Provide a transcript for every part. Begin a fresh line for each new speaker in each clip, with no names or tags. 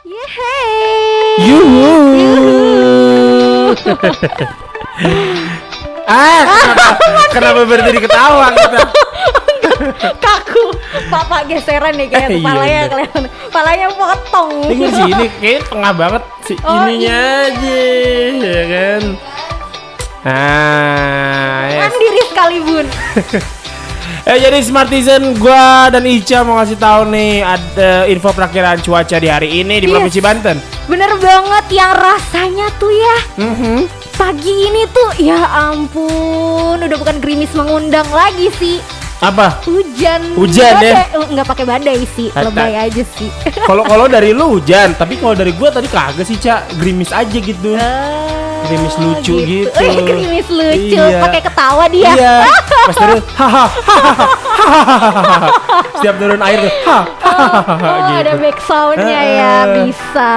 Yeay.
Yuhu. Kenapa berhenti ketawa kita?
Kaku. Papa geseran nih kayak
Iya,
kepalanya
bener.
kelihatan. Kepalanya potong.
Dengar sih ini kayak tengah banget si
Oh,
ininya aja, ya kan? Yes.
Mandiri sekali bun.
Jadi Smartizen, gua dan Ica mau ngasih tahu nih ada info perakiraan cuaca di hari ini di
Yes.
Provinsi Banten.
Bener banget yang rasanya tuh ya.
Mhm.
Pagi ini tuh ya ampun, udah bukan gerimis mengundang lagi sih.
Apa?
Hujan.
Hujan ya?
Nggak pakai badai sih,
Hatta.
lebay aja sih.
Kalau dari lu hujan, tapi kalau dari gua tadi kagak sih, Cak. Gerimis aja gitu. Gerimis lucu gitu.
Oh iya, gerimis lucu.
Iya.
Pakai ketawa dia.
Iya. Pas turun, haha. Setiap turun air tuh,
Oh, ada back soundnya ya, bisa.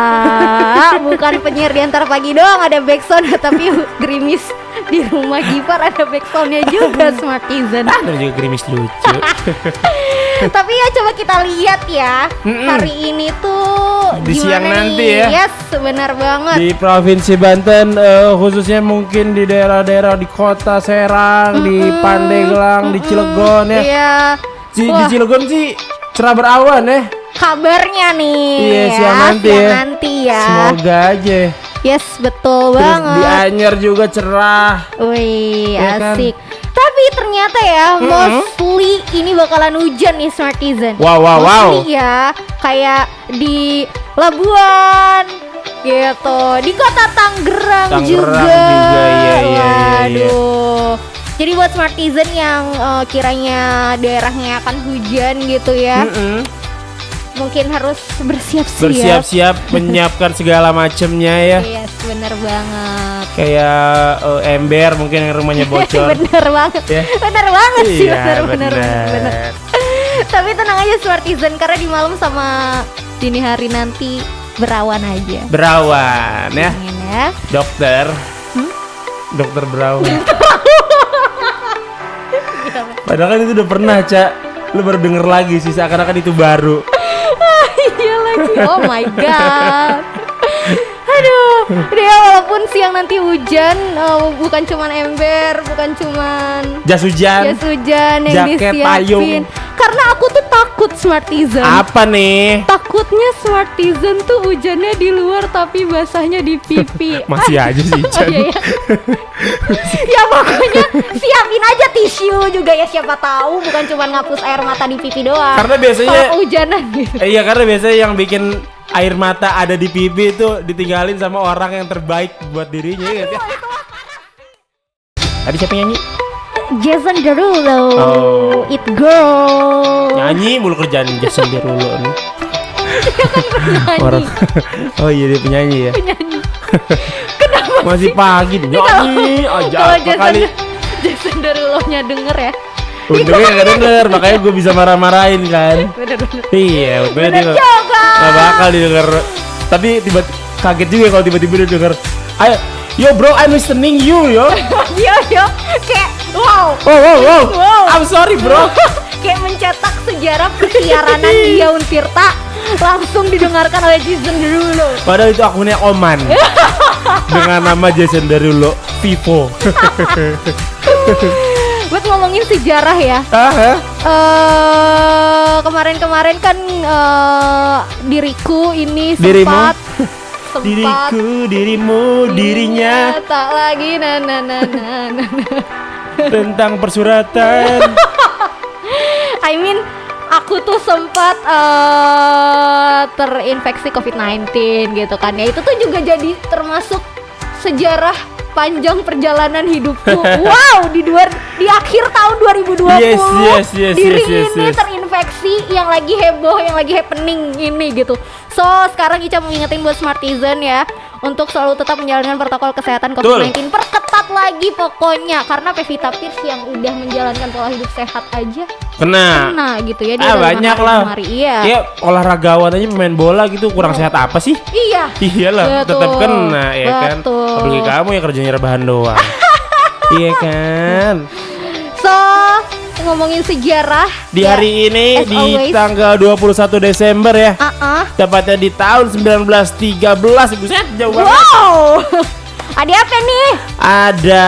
Bukan penyiar di Antara Pagi doang ada back sound, tapi gerimis di rumah Gipar ada back soundnya juga Smartizen.
Ada juga gerimis lucu.
Tapi ya coba kita lihat ya, hari ini tuh
Di
gimana
siang
nih?
nanti ya.
Yes, benar banget.
Di Provinsi Banten, khususnya mungkin di daerah-daerah di Kota Serang, di Pandeglang, di Cilegon ya.
Iya.
Di
Wah,
Cilegon sih cerah berawan ya.
kabarnya nih.
Iya, siang nanti
siang
ya.
nanti ya.
Semoga aja.
Yes, betul
Terus
banget.
di Anyer juga cerah.
Wih,
Ya kan?
asik. Tapi ternyata ya, mostly ini bakalan hujan nih Smartizen.
Wow.
Mostly ya, kayak di Labuan gitu, di Kota Tangerang juga.
iya.
Waduh. Jadi buat Smartizen yang kiranya daerahnya akan hujan gitu ya, mungkin harus bersiap-siap.
Bersiap-siap menyiapkan segala macemnya ya.
Yes, bener banget.
Kayak ember mungkin yang rumahnya bocor.
Bener banget,
Ya.
bener banget sih,
Iya,
bener. Tapi tenang aja Smartizen, karena di malam sama dini hari nanti berawan aja.
Berawan ya.
Ingin ya.
Dokter. Dokter berawan. Padahal kan itu udah pernah, Cak. Lu baru denger lagi sih, seakan-akan itu baru.
Iya lagi. Oh my god. Aduh, dia walaupun siang nanti hujan, bukan cuman ember, bukan cuman
Jas hujan.
jas hujan yang
jaket,
disiapin.
payung.
Karena aku tuh takut Smartizen.
Apa nih?
Takutnya Smartizen tuh hujannya di luar tapi basahnya di pipi.
Masih aja sih,
Oh
Cak.
iya ya. Ya pokoknya siapin aja tisu juga ya, siapa tahu bukan cuma ngapus air mata di pipi doang.
Karena biasanya
kalau hujanan gitu.
iya, karena biasanya yang bikin air mata ada di pipi itu ditinggalin sama orang yang terbaik buat dirinya ya. Tadi siapa yang nyanyi?
Jason Derulo,
Oh.
It Girl.
Nyanyi mulu kerjaan Jason Derulo nih.
Nyanyi.
Orang. Oh iya, dia penyanyi ya.
Penyanyi. Kenapa
Masih pagi nih, nyanyi aja
kalau
apa kali.
Jason Derulo-nya denger ya?
Untungnya gak denger, makanya gue bisa marah-marahin kan.
Bener-bener.
Iya, untungnya dia
Bener juga.
gak bakal didengar. Tapi tiba-tiba kaget juga kalau tiba-tiba dia denger. Ayo, yo bro, I'm listening you yo.
Yo, kayak wow.
Wow. I'm sorry bro.
Kayak mencetak sejarah persiaranan dia Untirta langsung didengarkan oleh Jason Derulo.
Padahal itu akunnya Oman dengan nama Jason Derulo Vivo.
Buat ngomongin sejarah ya, kemarin-kemarin kan diriku ini
Dirimu?
sempat
Diriku, dirimu, dirinya
tak lagi
tentang persuratan.
I mean, aku tuh sempat terinfeksi COVID-19 gitu kan ya. Itu tuh juga jadi termasuk sejarah panjang perjalanan hidupku. Wow, di akhir tahun 2020
Yes,
diri
yes.
ini terinfeksi, yang lagi heboh, yang lagi happening ini gitu. So sekarang Ica mau ngingetin buat Smartizen ya, untuk selalu tetap menjalankan protokol kesehatan COVID-19. Perketat lagi pokoknya, karena Pevita Pierce yang udah menjalankan pola hidup sehat aja kena gitu ya. Dia udah
Banyak
lima
lah.
hari. Iya.
Ya olahragawan aja pemain bola gitu kurang sehat apa sih?
Iya.
Iyalah,
Betul.
tetap kena ya kan.
Betul.
Apalagi kamu yang kerjanya rebahan doang. Iya kan.
So, ngomongin sejarah
Di
ya,
hari ini
as
di
always.
tanggal 21 Desember ya.
Uh-uh.
Tepatnya di tahun 1913. Buset, jauh banget.
Wow. Ada apa nih?
Ada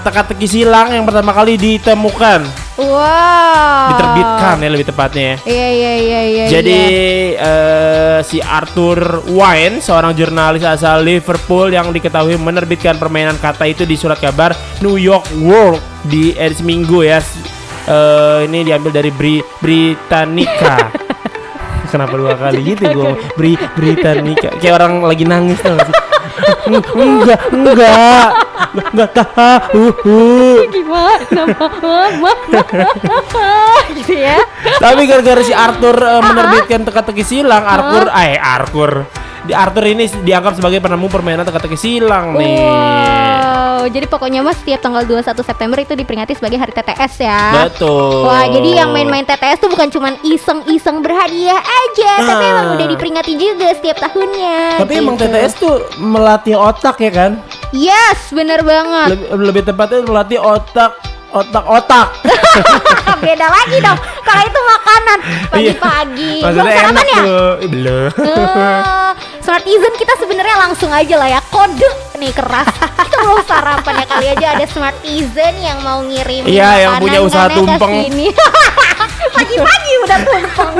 teka-teki silang yang pertama kali ditemukan,
Wow.
diterbitkan ya lebih tepatnya ya.
Iya.
Jadi si Arthur Wine, seorang jurnalis asal Liverpool yang diketahui menerbitkan permainan kata itu di surat kabar New York World di edisi Minggu ya. Ini diambil dari Britannica. Kenapa dua kali gitu gue? Britannica. Kayak orang lagi nangis tau gak sih? Enggak tahu.
Gimana mama? Gitu ya.
Tapi gara-gara si Arthur menerbitkan teka-teki silang, Arthur ini dianggap sebagai penemu permainan teka-teki silang nih.
Wow, jadi pokoknya mas setiap tanggal 21 September itu diperingati sebagai hari TTS ya.
Betul.
Wah, jadi yang main-main TTS tuh bukan cuman iseng-iseng berhadiah aja, tapi emang udah diperingati juga setiap tahunnya.
Tapi emang
gitu.
TTS tuh melatih otak ya kan?
Yes, bener banget.
Lebih tepatnya melatih otak.
Beda lagi dong. Kalau itu makanan pagi-pagi.
Maksudnya
Belum sarapan
enak
ya?
tuh. Belum.
Smartizen kita sebenarnya langsung aja lah ya, kode nih keras. Kita belum sarapan ya, kali aja ada Smartizen yang mau ngirim
Iya, yang
makanan
punya usaha
kan ya ke
tumpeng.
sini. Pagi-pagi udah tumpeng.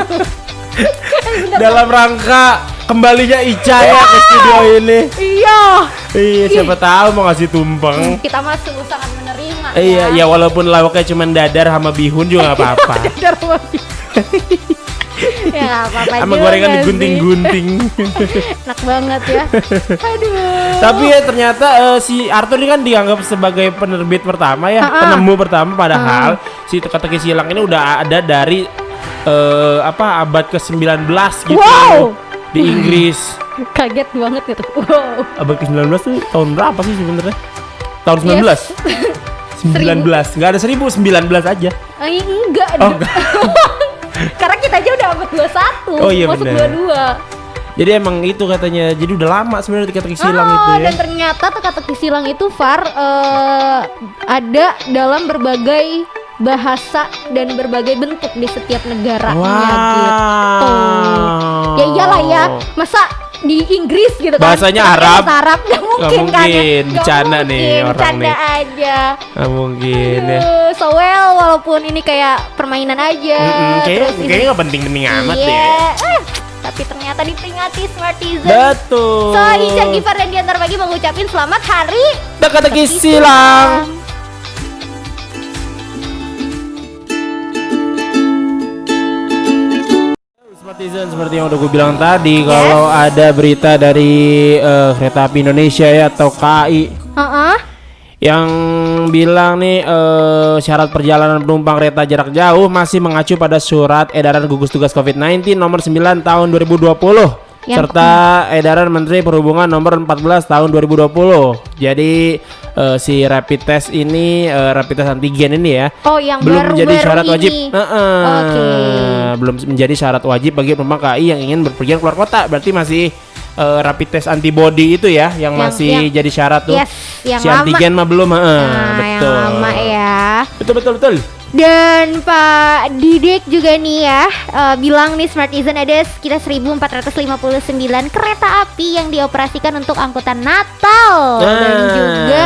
Dalam rangka kembalinya Ica ya ke studio ini.
Iya.
Iya, siapa tahu mau ngasih tumpeng.
Kita masih sangat menerima.
Iya, ya walaupun lawaknya cuma dadar sama bihun juga nggak apa-apa.
Dadar sama bihun. Ya nggak apa-apa
Sama
juga
gorengan
sih.
digunting-gunting.
Enak banget ya. Aduh.
Tapi ya ternyata si Arthur ini kan dianggap sebagai penerbit pertama ya, penemu pertama, padahal si teka-teki silang ini udah ada dari abad ke-19 gitu.
Wow.
Di Inggris.
Kaget banget gitu. Wow.
Abad ke-19 tuh tahun berapa sih sebenarnya? Tahun 19.
Yes.
19. Enggak ada 1000, 19 aja.
Enggak.
Oh, enggak.
Karena kita aja udah abad 21.
Oh, iya
masuk
benar.
22.
Jadi emang itu katanya. Jadi udah lama sebenarnya teka-teki silang itu ya.
Dan ternyata teka-teki silang itu Far ada dalam berbagai bahasa dan berbagai bentuk di setiap negaranya gitu. Ya iyalah ya, masa di Inggris gitu kan?
Bahasanya
Pakai
Arab.
bahasa Arab nggak mungkin kan ya?
mungkin.
Nggak
Bercanda nih
mungkin,
orang
bercanda
nih.
aja.
Nggak mungkin ya.
So well, walaupun ini kayak permainan aja.
Kayaknya nggak penting-penting amat
iya.
deh.
Tapi ternyata diperingati Smartizen.
Betul.
So, Ica, Gifar, dan Diantar Bagi mengucapin selamat hari
Teka-teki silang. Smartizen, seperti yang udah gue bilang tadi, kalau ada berita dari Kereta Api Indonesia ya atau KAI yang bilang nih syarat perjalanan penumpang kereta jarak jauh masih mengacu pada surat edaran gugus tugas COVID-19 nomor 9 tahun 2020 serta edaran Menteri Perhubungan nomor 14 tahun 2020. Jadi si rapid test ini, rapid test antigen ini ya,
yang
belum menjadi syarat
ini.
wajib.
Oke.
Belum menjadi syarat wajib bagi penumpang KAI yang ingin berpergian keluar kota. Berarti masih rapid test antibody itu ya yang masih jadi syarat tuh.
Yes, yang
si
lama.
antigen mah belum.
Nah,
Betul.
yang lama ya.
Betul.
Dan Pak Didik juga nih ya bilang nih Smartizen ada sekitar 1459 kereta api yang dioperasikan untuk angkutan Natal dan juga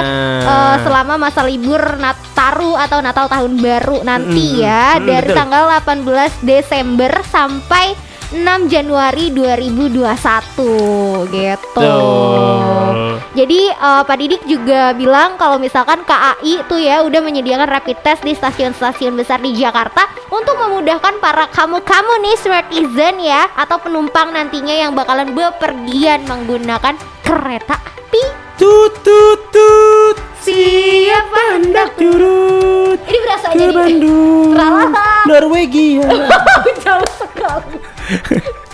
selama masa libur Nataru atau Natal tahun baru nanti ya dari
betul.
tanggal 18 Desember sampai 6 Januari 2021 gitu.
Betul.
Jadi Pak Didik juga bilang kalau misalkan KAI tuh ya udah menyediakan rapid test di stasiun-stasiun besar di Jakarta untuk memudahkan para kamu-kamu nih Smartizen ya atau penumpang nantinya yang bakalan bepergian menggunakan kereta api.
Tut
Siap hendak
turut
Ini berasa
ke
jadi
Bandung,
Tralala.
Norwegia.
Jauh sekali.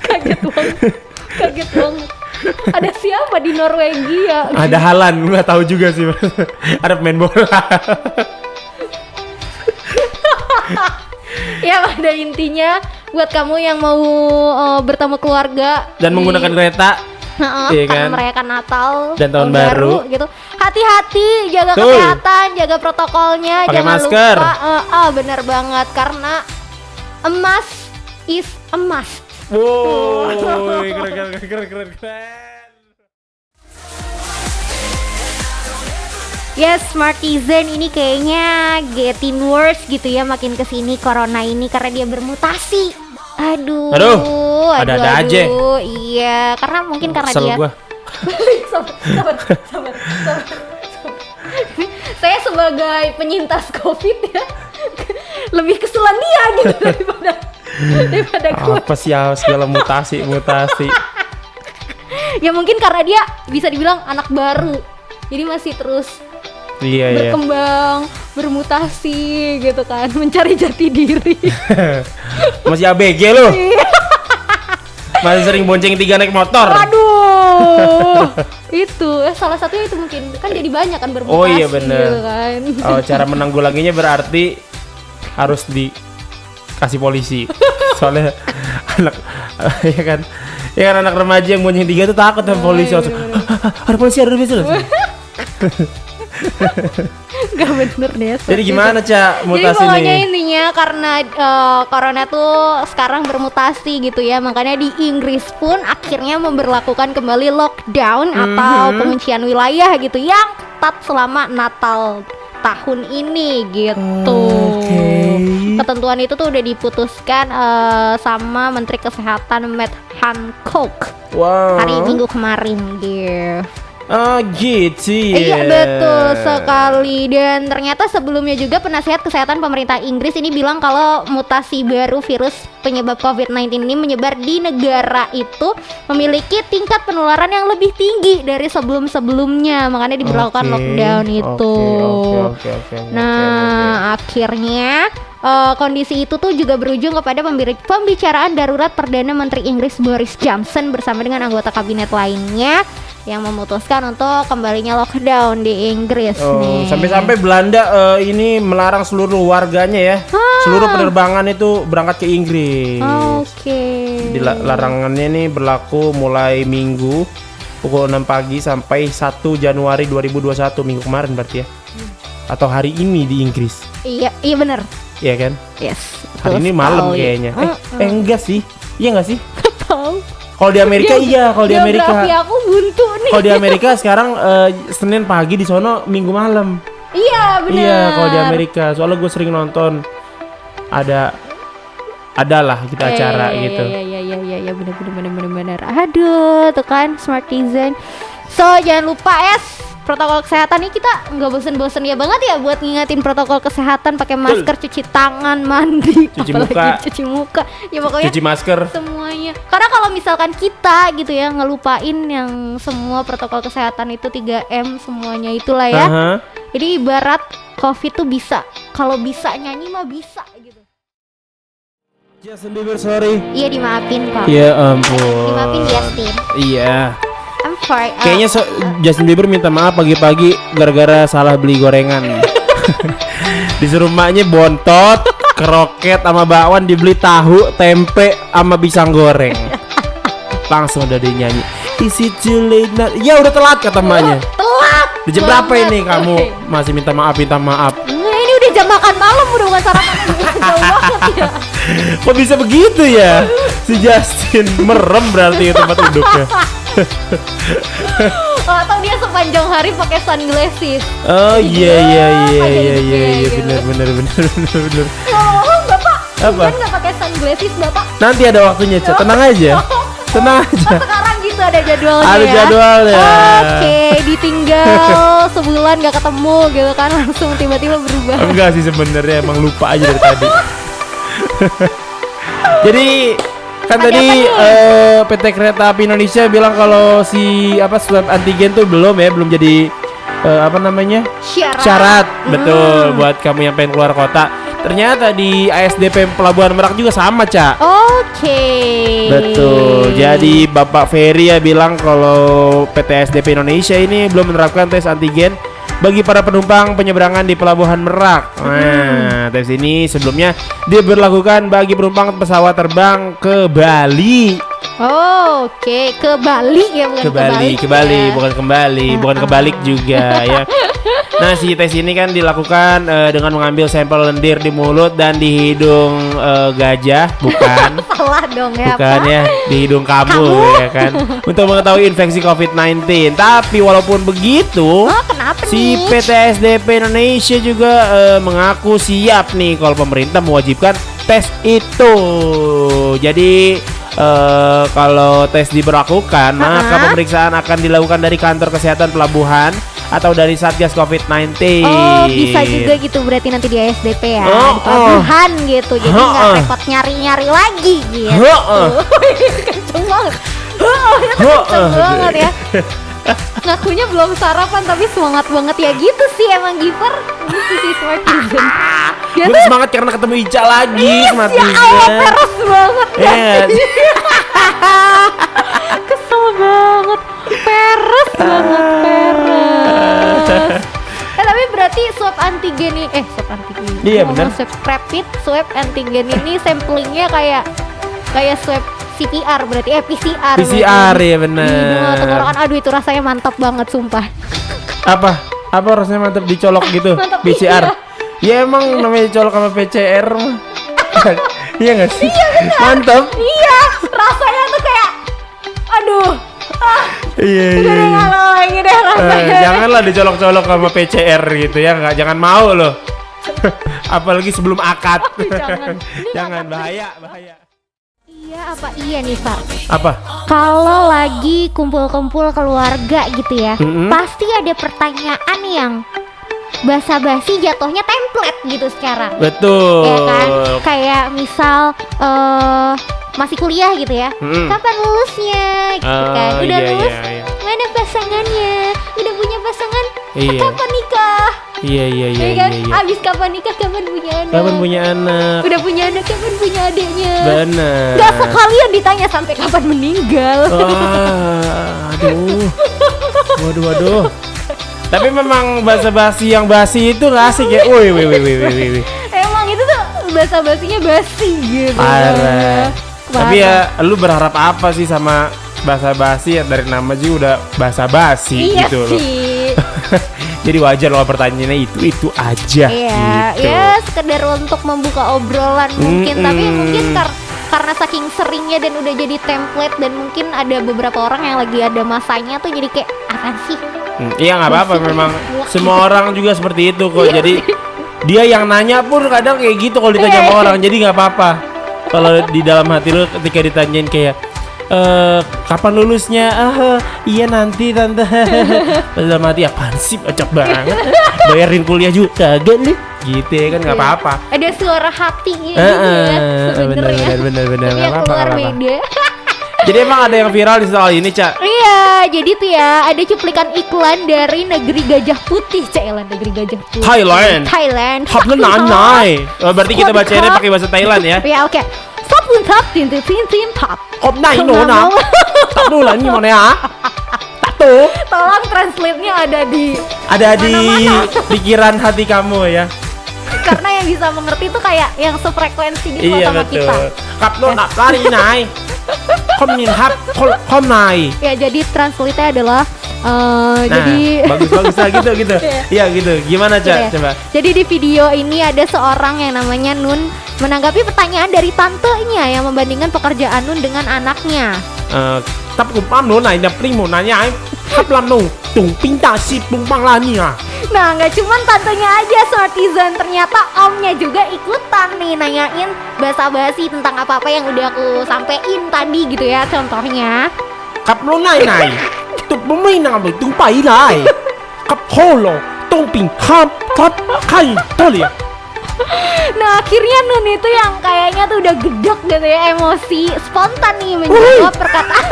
Kaget banget. Ada siapa di Norwegia?
Ada Halan, nggak tahu juga sih. Ada pemain bola.
Ya pada intinya buat kamu yang mau bertemu keluarga
Dan menggunakan kereta, Iya
karena
kan?
merayakan Natal
Dan tahun baru.
gitu. Hati-hati, jaga
Betul.
kesehatan, jaga protokolnya,
Pakai
jangan
masker.
lupa. Bener banget karena emas is emas.
Wow, keren.
Yes, Smartizen ini kayaknya getting worse gitu ya makin kesini corona ini karena dia bermutasi. Aduh,
ada-ada aja.
Iya, karena mungkin karena
Kesel
dia.
gua.
sabar. Saya sebagai penyintas COVID ya, lebih keselan dia gitu daripada gue.
Apa sih segala mutasi.
Ya mungkin karena dia bisa dibilang anak baru, jadi masih terus
Iya.
berkembang, bermutasi gitu kan, mencari jati diri.
Masih ABG lu. Masih sering bonceng 3 naik motor.
Waduh. Itu salah satunya itu mungkin kan jadi banyak kan bermutasi.
Oh iya bener.
Gitu kan.
Oh, cara menanggulanginya berarti harus dikasih polisi. Soalnya anak ya kan anak remaja yang bonceng 3 tuh takut sama polisi. Langsung, ada polisi.
Gak bener deh.
Jadi gimana Cak
Jadi
mutasi
pokoknya
nih?
intinya karena corona tuh sekarang bermutasi gitu ya, makanya di Inggris pun akhirnya memberlakukan kembali lockdown atau penguncian wilayah gitu yang ketat selama Natal tahun ini gitu. Ketentuan itu tuh udah diputuskan sama Menteri Kesehatan Matt Hancock hari Minggu kemarin gitu.
Oh gitu ya.
Iya betul sekali. Dan ternyata sebelumnya juga penasihat kesehatan pemerintah Inggris ini bilang kalau mutasi baru virus penyebab COVID-19 ini menyebar di negara itu memiliki tingkat penularan yang lebih tinggi dari sebelum-sebelumnya, makanya diberlakukan lockdown itu. Nah akhirnya kondisi itu tuh juga berujung kepada pembicaraan darurat Perdana Menteri Inggris Boris Johnson bersama dengan anggota kabinet lainnya yang memutuskan untuk kembalinya lockdown di Inggris nih.
Sampai-sampai Belanda ini melarang seluruh warganya ya, seluruh penerbangan itu berangkat ke Inggris. Larangannya ini berlaku mulai Minggu pukul 6 pagi sampai 1 Januari 2021, minggu kemarin berarti ya. Atau hari ini di Inggris.
Iya benar.
Iya kan?
Yes.
Hari ini malam kayaknya. Enggak sih. Iya enggak sih?
Tahu.
Kalau di Amerika iya, kalau di Amerika.
Geografi aku buntu nih.
Kalau di Amerika sekarang Senin pagi di sono Minggu malam.
Iya benar.
Iya, kalau di Amerika. Soalnya gue sering nonton adalah kita acara gitu.
Iya benar. Aduh, tuh kan Smartizen. So, jangan lupa protokol kesehatan nih, kita nggak bosen-bosen ya banget ya buat ngingetin protokol kesehatan, pakai masker, cuci tangan, mandi, cuci muka, ya pokoknya
cuci masker
semuanya. Karena kalau misalkan kita gitu ya ngelupain yang semua protokol kesehatan itu 3M semuanya itulah ya. Jadi ibarat COVID tuh bisa, kalau bisa nyanyi mah bisa gitu.
Justin Bieber sorry.
Iya dimaafin kok.
Ya ampun.
Dimaafin Justin.
Iya.
I'm sorry.
Kayaknya Justin Bieber minta maaf pagi-pagi gara-gara salah beli gorengan. Disuruh maknya bontot, kroket sama bakwan, dibeli tahu, tempe sama pisang goreng. Langsung udah dia nyanyi. Is it too late now? Ya udah telat kata emaknya.
Telat.
Di jam berapa ini kamu masih minta maaf?
Ini udah jam makan malam, udah bukan sarapan. Jauh banget ya.
Kok bisa begitu ya? Si Justin merem berarti ya tempat duduknya.
Atau dia sepanjang hari pakai sunglasses.
Oh iya benar.
Oh Bapak,
apa?
Kan nggak pakai sunglasses Bapak?
Nanti ada waktunya, Cak. Tenang aja.
Sekarang gitu ada jadwalnya.
Ada jadwalnya.
Oke, ditinggal sebulan nggak ketemu gitu kan, langsung tiba-tiba berubah.
Enggak sih sebenarnya, emang lupa aja dari tadi. Jadi kan tadi PT Kereta Api Indonesia bilang kalau si swab antigen tuh belum jadi syarat. Betul, buat kamu yang pengen keluar kota. Ternyata di ASDP Pelabuhan Merak juga sama, Cak.
Oke.
Betul. Jadi Bapak Ferry ya bilang kalau PT ASDP Indonesia ini belum menerapkan tes antigen bagi para penumpang penyeberangan di Pelabuhan Merak. Nah, tes ini sebelumnya diberlakukan bagi penumpang pesawat terbang ke Bali
Oke, ke Bali ya, bukan
ke Bali, bukan kembali, bukan kebalik juga ya. Nah, si tes ini kan dilakukan dengan mengambil sampel lendir di mulut dan di hidung gajah, bukan?
Salah dong ya.
Bukan
apa?
ya, di hidung kamu ya kan. Untuk mengetahui infeksi COVID-19. Tapi walaupun begitu,
Kenapa
si
nih?
PT SDP Indonesia juga mengaku siap nih kalau pemerintah mewajibkan tes itu. Jadi kalau tes diberlakukan, maka pemeriksaan akan dilakukan dari kantor kesehatan pelabuhan atau dari Satgas COVID-19.
Oh, bisa juga gitu berarti nanti di ASDP ya, di pelabuhan gitu. Jadi nggak repot nyari-nyari lagi gitu. Kenceng banget. Kenceng banget ya. Ngakunya belum sarapan tapi semangat banget ya gitu sih emang Giver. Gitu sih Smartizen.
Gue semangat karena ketemu Ica lagi, Smartizen.
Peres banget ya. Kesel banget. Peres banget, peres. Tapi berarti swab antigen ini swab antigen.
Iya benar.
Swab antigen ini samplingnya kayak swab CPR berarti PCR.
PCR ya benar.
Tenggorokan, aduh itu rasanya mantap banget sumpah.
Apa rasanya mantap dicolok gitu?
Mantap,
PCR. Ya emang namanya colok sama PCR mah. Iya nggak sih?
Iya benar.
Mantap.
Iya, rasanya tuh kayak aduh.
Iya.
Udah deh ngalah lagi deh rasanya.
Janganlah dicolok-colok sama PCR gitu ya, jangan mau loh. Apalagi sebelum akad. Jangan bahaya.
Iya apa iya nih Pak?
Apa?
Kalau lagi kumpul-kumpul keluarga gitu ya, pasti ada pertanyaan yang basa-basi jatuhnya template gitu sekarang.
Betul.
Ya kan? Kayak misal masih kuliah gitu ya. Kapan lulusnya? Gitu kan. Udah lulus?
Iya.
Mana pasangannya? Udah punya pasangan?
Iya.
Kapan nikah?
Iya.
Kan? Abis kapan nikah? Kapan punya anak?
Kapan punya anak?
Udah punya anak? Kapan punya adiknya?
Benar.
Gak sekalian ditanya sampai kapan meninggal.
Aduh. Waduh. Tapi memang basa-basi yang basi itu nggak asik ya. Wih.
Emang itu tuh basa-basinya basi gitu.
Parah. Tapi ya lu berharap apa sih sama basa-basi ya, dari nama juga udah basa-basi
iya
gitu loh.
sih.
Jadi wajar loh pertanyaannya itu aja.
Iya,
gitu.
ya sekedar untuk membuka obrolan mungkin, tapi mungkin karena saking seringnya dan udah jadi template dan mungkin ada beberapa orang yang lagi ada masanya tuh jadi kayak apa sih?
Iya nggak apa-apa, memang semua orang juga seperti itu kok.
Iya
Jadi
sih.
dia yang nanya pun kadang kayak gitu kalau ditanya sama orang. Jadi nggak apa-apa. Kalau di dalam hati lu ketika ditanyain kayak kapan lulusnya? Iya nanti tante. Dalam hati apaan sih, acak banget. Bayarin kuliah juga kagak nih. Gitu ya kan nggak apa-apa.
Ada suara hatinya juga sebenarnya.
Bener
Tapi yang
nggak
keluar
apa-apa.
beda.
Jadi emang ada yang viral di soal ini, Cak?
Iya, jadi tuh ya ada cuplikan iklan dari negeri gajah putih, negeri gajah putih.
Thailand. Hapna nanai. Berarti kita bacainnya pakai bahasa Thailand ya.
Ya oke. Sabun tap tin tap.
Hop nai no na. Tak dulu lah ini mana ya? Tak tuh.
Tolong translate-nya ada di
Mana-mana. Pikiran hati kamu ya.
Karena yang bisa mengerti itu kayak yang sefrekuensi gitu
Iya
sama
betul.
kita.
Kap no nak lari nai. Kom nin hap kom nai.
Ya jadi translate-nya adalah
Nah,
jadi
bagus lah gitu. Iya gitu. Gimana, Cak?
gitu ya.
Coba.
Jadi di video ini ada seorang yang namanya Nun menanggapi pertanyaan dari tantenya yang membandingkan pekerjaan Nun dengan anaknya.
Tap kupam no nai na primo nanya ai. Kap lam no tung pinta si pung pang lani ah.
Nah, nggak cuman tantenya aja Smartizen, ternyata omnya juga ikutan nih nanyain basa-basi tentang apa-apa yang udah aku sampein tadi gitu ya. Contohnya,
Kap no nai. Tuh pemain nang tung pai lai. Kap holo tung ping hap tap kai toli.
nah akhirnya Nun itu yang kayaknya tuh udah gedek gitu ya, emosi, spontan nih menjawab perkataan.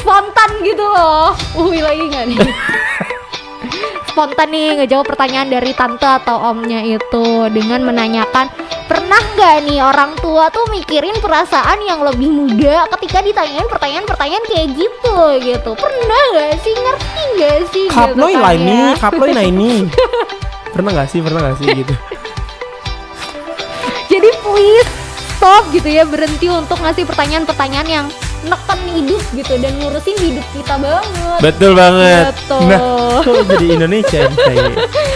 Spontan gitu loh. Lagi nggak nih? Spontan nih ngejawab pertanyaan dari tante atau omnya itu dengan menanyakan, pernah nggak nih orang tua tuh mikirin perasaan yang lebih muda ketika ditanyain pertanyaan-pertanyaan kayak gitu. Pernah nggak sih, ngerti nggak sih?
Kap
gitu
noi
kan
lah
ya.
ini, kap noi nah ini. Pernah nggak sih gitu?
Jadi Jadi please stop gitu ya, berhenti untuk ngasih pertanyaan-pertanyaan yang neken hidup gitu dan ngurusin hidup kita banget.
Betul banget.
Betul.
Nah, kok jadi Indonesia nih?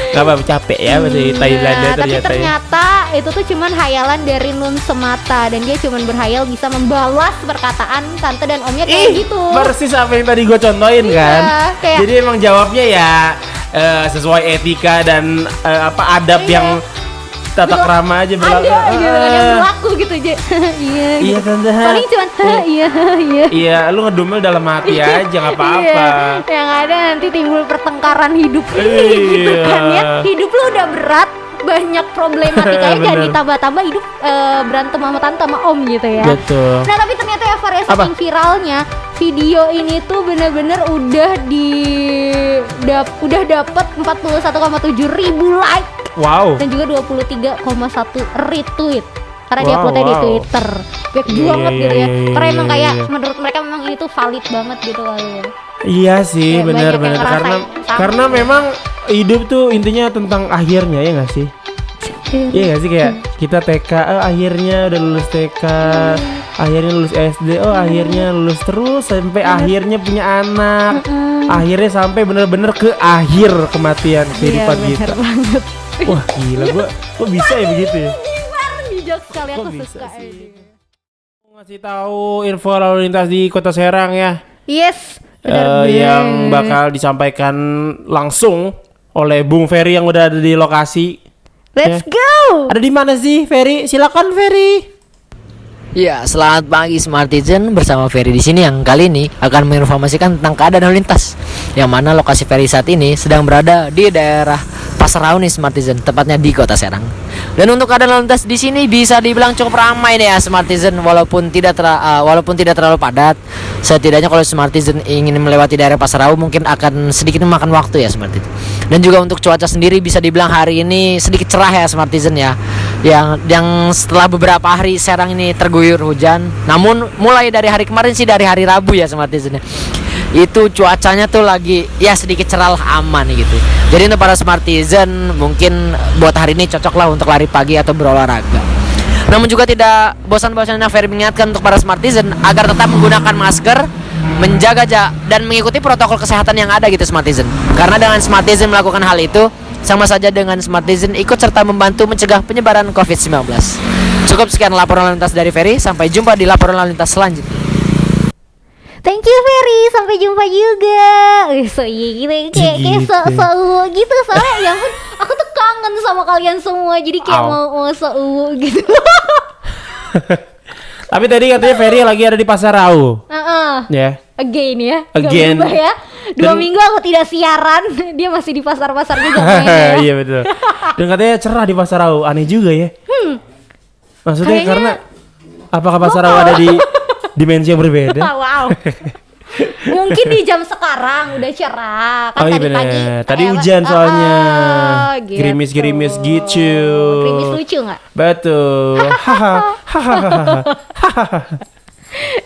Gak apa-apa, capek ya masih Thailand ya
Tapi
ternyata.
ternyata itu tuh cuman hayalan dari Nun semata, dan dia cuman berhayal bisa membalas perkataan tante dan omnya kayak gitu.
Persis apa yang tadi gue contohin kan.
kayak-
Jadi emang jawabnya ya sesuai etika dan adab yang tata krama aja
ada gitu kan yang berlaku gitu aja. Iya.
Iya
gitu.
tante.
Paling cuman iya.
Iya, lu ngedumel dalam hati aja nggak apa-apa.
Iya, yang ada nanti timbul pertengkaran hidup ini gitu kan ya. Hidup lu udah berat, banyak problematikanya, jangan
Bener.
ditambah-tambah hidup berantem sama tante sama om gitu ya.
Betul.
Nah tapi ternyata ya Far, ya, saking viralnya video ini tuh bener-bener udah dapet 41,7 ribu like
Wow.
dan juga 23,1 retweet karena dia
Wow,
uploadnya di
wow.
Twitter. Baik
Iya,
banget
iya,
gitu ya.
iya,
Karena emang
iya,
kayak
iya.
menurut mereka memang ini tuh valid banget gitu kali ya.
Iya sih,
Kayak banyak yang
benar-benar
ngerasain
karena
sama.
memang hidup tuh intinya tentang akhirnya ya nggak sih? Iya nggak sih, kayak kita TK, akhirnya udah lulus TK, akhirnya lulus SD, akhirnya lulus terus sampai akhirnya punya anak, akhirnya sampai bener-bener ke akhir kematian kehidupan
Iya,
kita.
bener banget.
Wah gila, gua bisa ya begitu ya?
Bijak sekali, aku
Kok bisa
suka
sih?
ini.
Ngasih tahu info lalu lintas di Kota Serang ya.
Yes, benar
Yang bakal disampaikan langsung oleh Bung Ferry yang udah ada di lokasi.
Let's
Ya.
go.
Ada di mana sih Ferry? Silakan Ferry.
Ya, selamat pagi Smartizen, bersama Ferry di sini yang kali ini akan menginformasikan tentang keadaan lalu lintas. Yang mana lokasi Ferry saat ini sedang berada di daerah Pasar Rauni Smartizen, tepatnya di Kota Serang. Dan untuk keadaan lalu lintas di sini bisa dibilang cukup ramai deh ya Smartizen, walaupun tidak terlalu padat. Setidaknya kalau Smartizen ingin melewati daerah Pasar Rauni mungkin akan sedikit memakan waktu ya Smartizen. Dan juga untuk cuaca sendiri bisa dibilang hari ini sedikit cerah ya Smartizen ya. Yang setelah beberapa hari Serang ini terguyur hujan. Namun mulai dari hari kemarin sih, dari hari Rabu ya Smartizen ya, itu cuacanya tuh lagi ya sedikit cerah lah, aman gitu. Jadi untuk para Smartizen mungkin buat hari ini cocok lah untuk lari pagi atau berolahraga. Namun juga tidak bosan-bosannya Ferry mengingatkan untuk para Smartizen agar tetap menggunakan masker, menjaga dan mengikuti protokol kesehatan yang ada gitu Smartizen. Karena dengan Smartizen melakukan hal itu sama saja dengan Smartizen ikut serta membantu mencegah penyebaran COVID-19. Cukup sekian laporan lalu lintas dari Ferry. Sampai jumpa di laporan lalu lintas selanjutnya.
Thank you Ferry, sampai jumpa juga. So iya gitu, kayak so gitu. Soalnya ya ampun, aku tuh kangen sama kalian semua. Jadi kayak mau so gitu.
Tapi tadi katanya Ferry lagi ada di Pasar Rau. Ya.
Again ya.
Again.
Gak berubah ya. 2 minggu aku tidak siaran. Dia masih di pasar-pasar juga mainnya ya.
Iya betul. Dan katanya cerah di Pasar Rau. Aneh juga ya. Maksudnya
Kayaknya-
karena apakah Pasar Rau ada di dimensi yang berbeda?
Wow. Mungkin di jam sekarang udah cerah. Kan
Oh iya
tadi
bener.
pagi
Tadi
kayak
hujan
apa?
soalnya.
Gitu.
Gerimis-gerimis gitu.
Gerimis lucu gak?
Betul.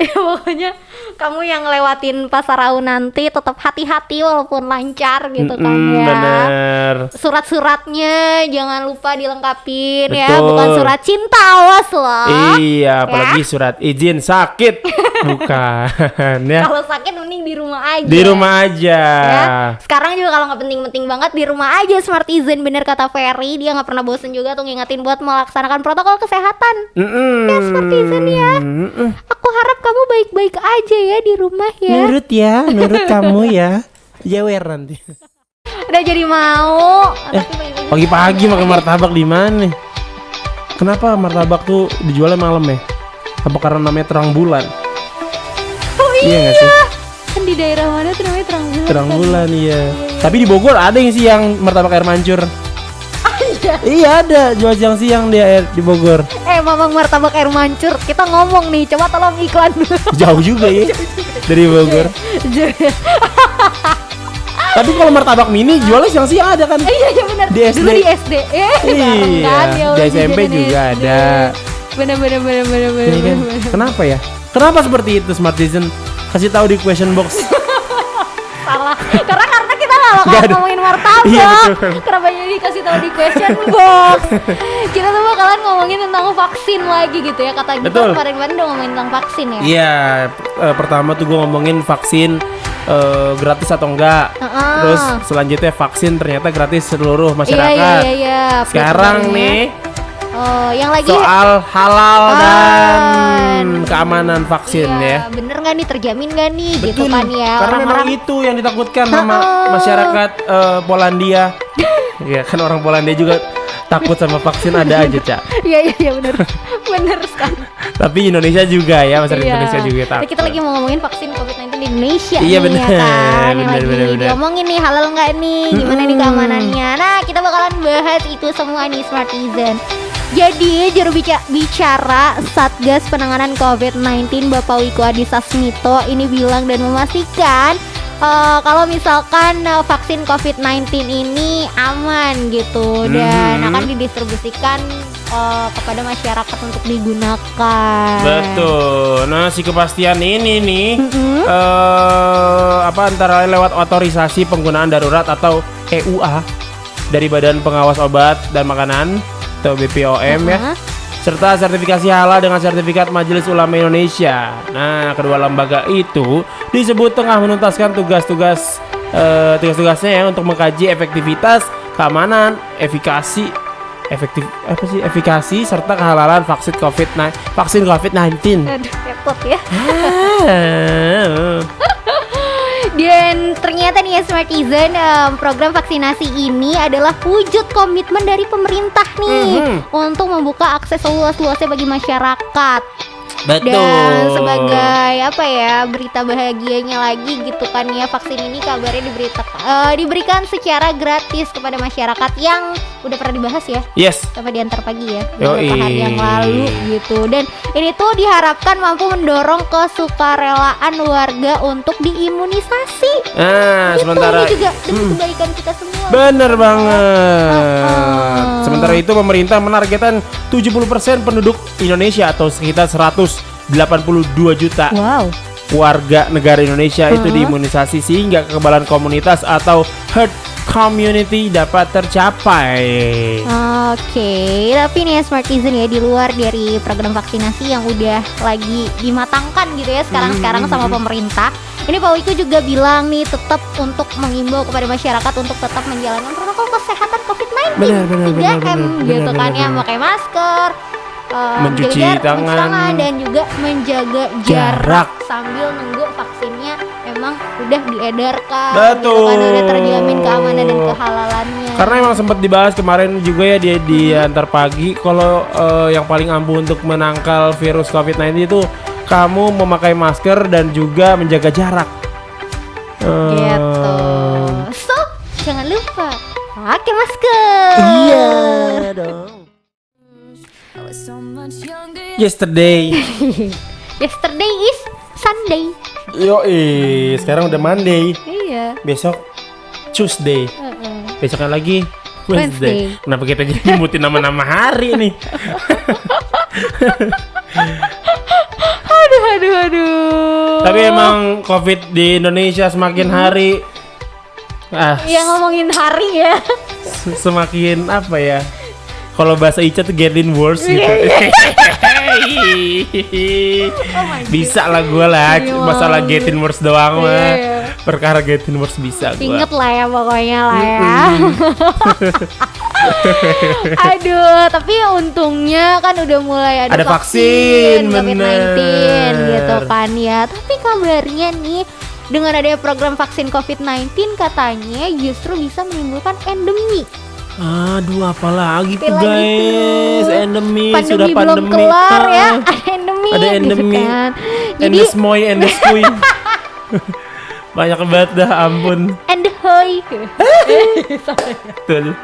Ya pokoknya kamu yang ngelewatin Pasar Rau nanti tetap hati-hati walaupun lancar gitu kan ya.
Bener.
Surat-suratnya jangan lupa dilengkapin ya,
Betul.
bukan surat cinta, awas loh.
Iya, apalagi surat izin sakit. Bukan ya.
Kalau sakit mending di rumah aja.
Di rumah aja.
Ya. Sekarang juga kalau nggak penting-penting banget di rumah aja Smartizen, bener kata Ferry, dia nggak pernah bosen juga tuh ngingetin buat melaksanakan protokol kesehatan. Ya Smartizen ya. Aku harap kamu baik-baik aja ya di rumah ya.
Nurut kamu ya. Jewer nanti.
Udah jadi mau.
Pagi-pagi makan martabak di mana? Kenapa martabak tuh dijualnya malam ya? Apa karena namanya terang bulan?
Oh
Iya nggak sih?
Kan di daerah mana tuh namanya terang bulan?
Terang bulan iya. Tapi di Bogor ada yang sih yang martabak air mancur. Iya ada jual siang-siang di Bogor.
Mamang martabak air mancur. Kita ngomong nih, coba tolong iklan.
Jauh juga ya dari Bogor. Tapi kalau martabak mini jualnya siang-siang ada kan?
Iya benar.
Di SD.
Dulu di SD. Bareng kan, ya
Iya.
Allah,
Di SMP
jajanan
juga
SD.
ada.
Bener.
Iya kan? Kenapa ya? Kenapa seperti itu Smartizen? Kasih tahu di question box.
Salah. Karena kita nggak malah
Nggak ada.
ngomongin martabak.
Iya, betul.
Kenapa jadi dikasih tahu di question box? Kita tuh bakalan ngomongin tentang vaksin lagi gitu ya. Kata kita
Betul.
kemarin-kemarin udah ngomongin tentang vaksin ya.
Iya, pertama tuh gue ngomongin vaksin gratis atau enggak. Terus selanjutnya vaksin ternyata gratis seluruh masyarakat.
Iya.
Sekarang
Protokolnya.
nih
Yang lagi
soal halal dan keamanan vaksin
iya,
ya.
bener nggak nih, terjamin nggak nih gitu
Betul.
kan ya.
Karena memang
Orang-orang
itu yang ditakutkan sama masyarakat Polandia. Ya kan orang Polandia juga takut sama vaksin ada aja, Cak.
Iya bener. Bener sekali.
Tapi Indonesia juga ya, masyarakat
Iya.
Indonesia juga
Tapi
takut.
kita lagi mau ngomongin vaksin COVID-19 di Indonesia
Iya,
nih
bener,
ya kan. Yang
bener,
lagi
bener.
diomongin nih halal nggak nih, gimana nih keamanannya. Nah, kita bakalan bahas itu semua nih Smartizen. Jadi juru bicara Satgas Penanganan COVID-19 Bapak Wiku Adhisa Smito ini bilang dan memastikan kalau misalkan vaksin COVID-19 ini aman gitu dan akan didistribusikan kepada masyarakat untuk digunakan.
Betul. Nah, si kepastian ini nih antara lewat otorisasi penggunaan darurat atau EUA dari Badan Pengawas Obat dan Makanan atau BPOM ya. Serta sertifikasi halal dengan sertifikat Majelis Ulama Indonesia. Nah, kedua lembaga itu disebut tengah menuntaskan tugas-tugasnya ya untuk mengkaji efektivitas, keamanan, efikasi serta kehalalan vaksin COVID-19.
Aduh, repot ya. Dan ternyata nih ya Smartizen, program vaksinasi ini adalah wujud komitmen dari pemerintah nih untuk membuka akses seluas-luasnya bagi masyarakat.
Betul.
Dan sebagai apa ya, berita bahagianya lagi gitu kan ya, vaksin ini kabarnya diberikan secara gratis kepada masyarakat yang udah pernah dibahas ya.
Yes.
Sama di Antar Pagi ya,
Yoi.
beberapa hari yang lalu gitu. Dan ini tuh diharapkan mampu mendorong kesukarelaan warga untuk diimunisasi.
Nah,
Itu
sementara
ini juga demi kebaikan kita semua.
bener banget. Sementara itu pemerintah menargetkan 70% penduduk Indonesia atau sekitar 182 juta
Wow.
warga negara Indonesia itu diimunisasi sehingga kekebalan komunitas atau herd community dapat tercapai.
Oke, tapi nih ya Smartizen ya, di luar dari program vaksinasi yang udah lagi dimatangkan gitu ya sekarang sama pemerintah, ini Pak Wiku juga bilang nih tetap untuk mengimbau kepada masyarakat untuk tetap menjalankan protokol kesehatan COVID-19 3M gitu kan ya, memakai masker,
Mencuci
menjaga jarak,
tangan.
dan juga menjaga jarak sambil nunggu vaksinnya emang udah diedarkan.
Betul.
Gitu kan, udah terjamin keamanan dan kehalalannya.
Karena emang sempat dibahas kemarin juga ya di Antar Pagi kalau yang paling ampuh untuk menangkal virus COVID-19 itu kamu memakai masker dan juga menjaga jarak.
Gitu. So, jangan lupa pakai masker.
Iya dong. Yesterday.
Yesterday is Sunday.
Sekarang udah Monday.
Iya.
Besok Tuesday. Besoknya lagi Wednesday. Kenapa kita jadi nyebutin nama-nama hari nih?
Aduh.
Tapi emang COVID di Indonesia semakin hari
Yang ngomongin hari ya.
semakin apa ya? Kalau bahasa Ica tuh getting worse gitu. Bisa lah gue lah,
Iya.
masalah getting worse doang mah.
Iya.
Perkara getting worse bisa gue.
Ingat lah ya pokoknya lah ya. Aduh, tapi untungnya kan udah mulai ada
vaksin,
COVID-19
bener.
gitu kan ya. Tapi kabarnya nih, dengan adanya program vaksin COVID-19 katanya justru bisa menimbulkan endemi.
Aduh, apalagi tuh
Istilah
guys,
gitu.
endemi
Pandemi
sudah
belum
pandemi.
kelar ya,
Ah,
ada endemi.
ada
gitu
endemi.
kan. Jadi
Endesmoy, endeskui. Banyak banget dah, ampun.
endehoy.
Betul.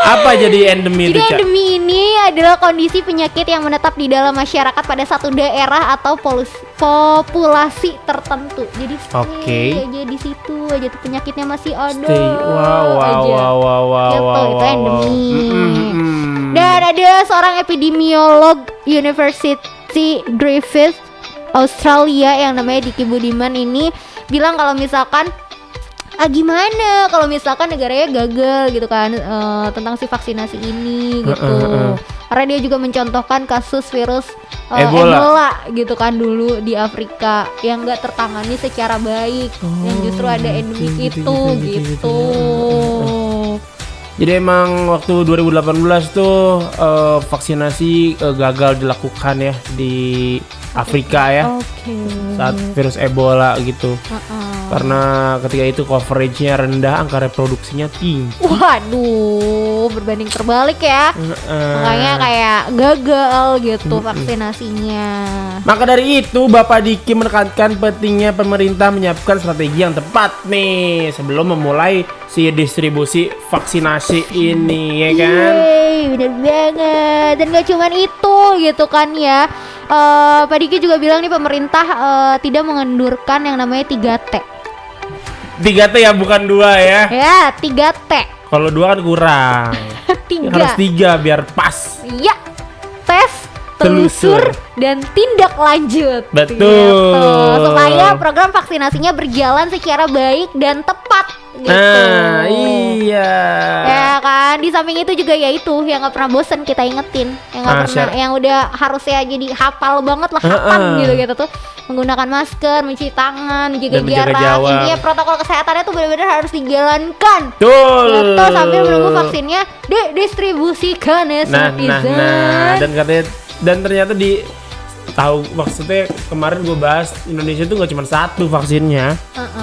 Apa jadi endemi
Jadi
itu, Cak?
endemi ini adalah kondisi penyakit yang menetap di dalam masyarakat pada satu daerah atau populasi tertentu. Jadi stay aja di situ aja tuh penyakitnya masih ada.
Stay. Wow.
Gitu, itu endemi.
Mm.
Dan ada seorang epidemiolog University Griffith Australia yang namanya Diki Budiman ini bilang kalau misalkan gimana kalau misalkan negaranya gagal gitu kan tentang si vaksinasi ini gitu. Karena dia juga mencontohkan kasus virus Ebola gitu kan dulu di Afrika yang nggak tertangani secara baik, yang justru ada endemik gitu.
Jadi emang waktu 2018 tuh vaksinasi gagal dilakukan ya di Afrika ya. Saat virus Ebola gitu. Karena ketika itu coveragenya rendah, angka reproduksinya tinggi.
Waduh, berbanding terbalik ya. Makanya kayak gagal gitu vaksinasinya.
Maka dari itu Bapak Diki menekankan pentingnya pemerintah menyiapkan strategi yang tepat nih sebelum memulai si distribusi vaksinasi ini, ya kan?
Bener banget. Dan gak cuman itu gitu kan ya. Pak Diki juga bilang nih pemerintah tidak mengendurkan yang namanya 3T.
3T ya, bukan 2 ya?
Ya, 3T.
Kalau 2 kan kurang.
3.
Harus 3 biar pas.
Ya, tes, telusur, dan tindak lanjut.
Betul.
Gitu. Supaya program vaksinasinya berjalan secara baik dan tepat gitu.
Iya.
Ya kan, di samping itu juga ya itu yang nggak pernah bosen kita ingetin, yang nggak pernah, yang udah harusnya jadi hafal banget lah kapan gitu tuh, menggunakan masker, mencuci tangan, menjaga jarak, intinya protokol kesehatannya tuh benar-benar harus dijalankan.
Betul.
Gitu, sambil menunggu vaksinnya didistribusikan ya netizen.
Dan katanya, dan ternyata di tahu maksudnya kemarin gue bahas Indonesia tuh nggak cuma 1 vaksinnya,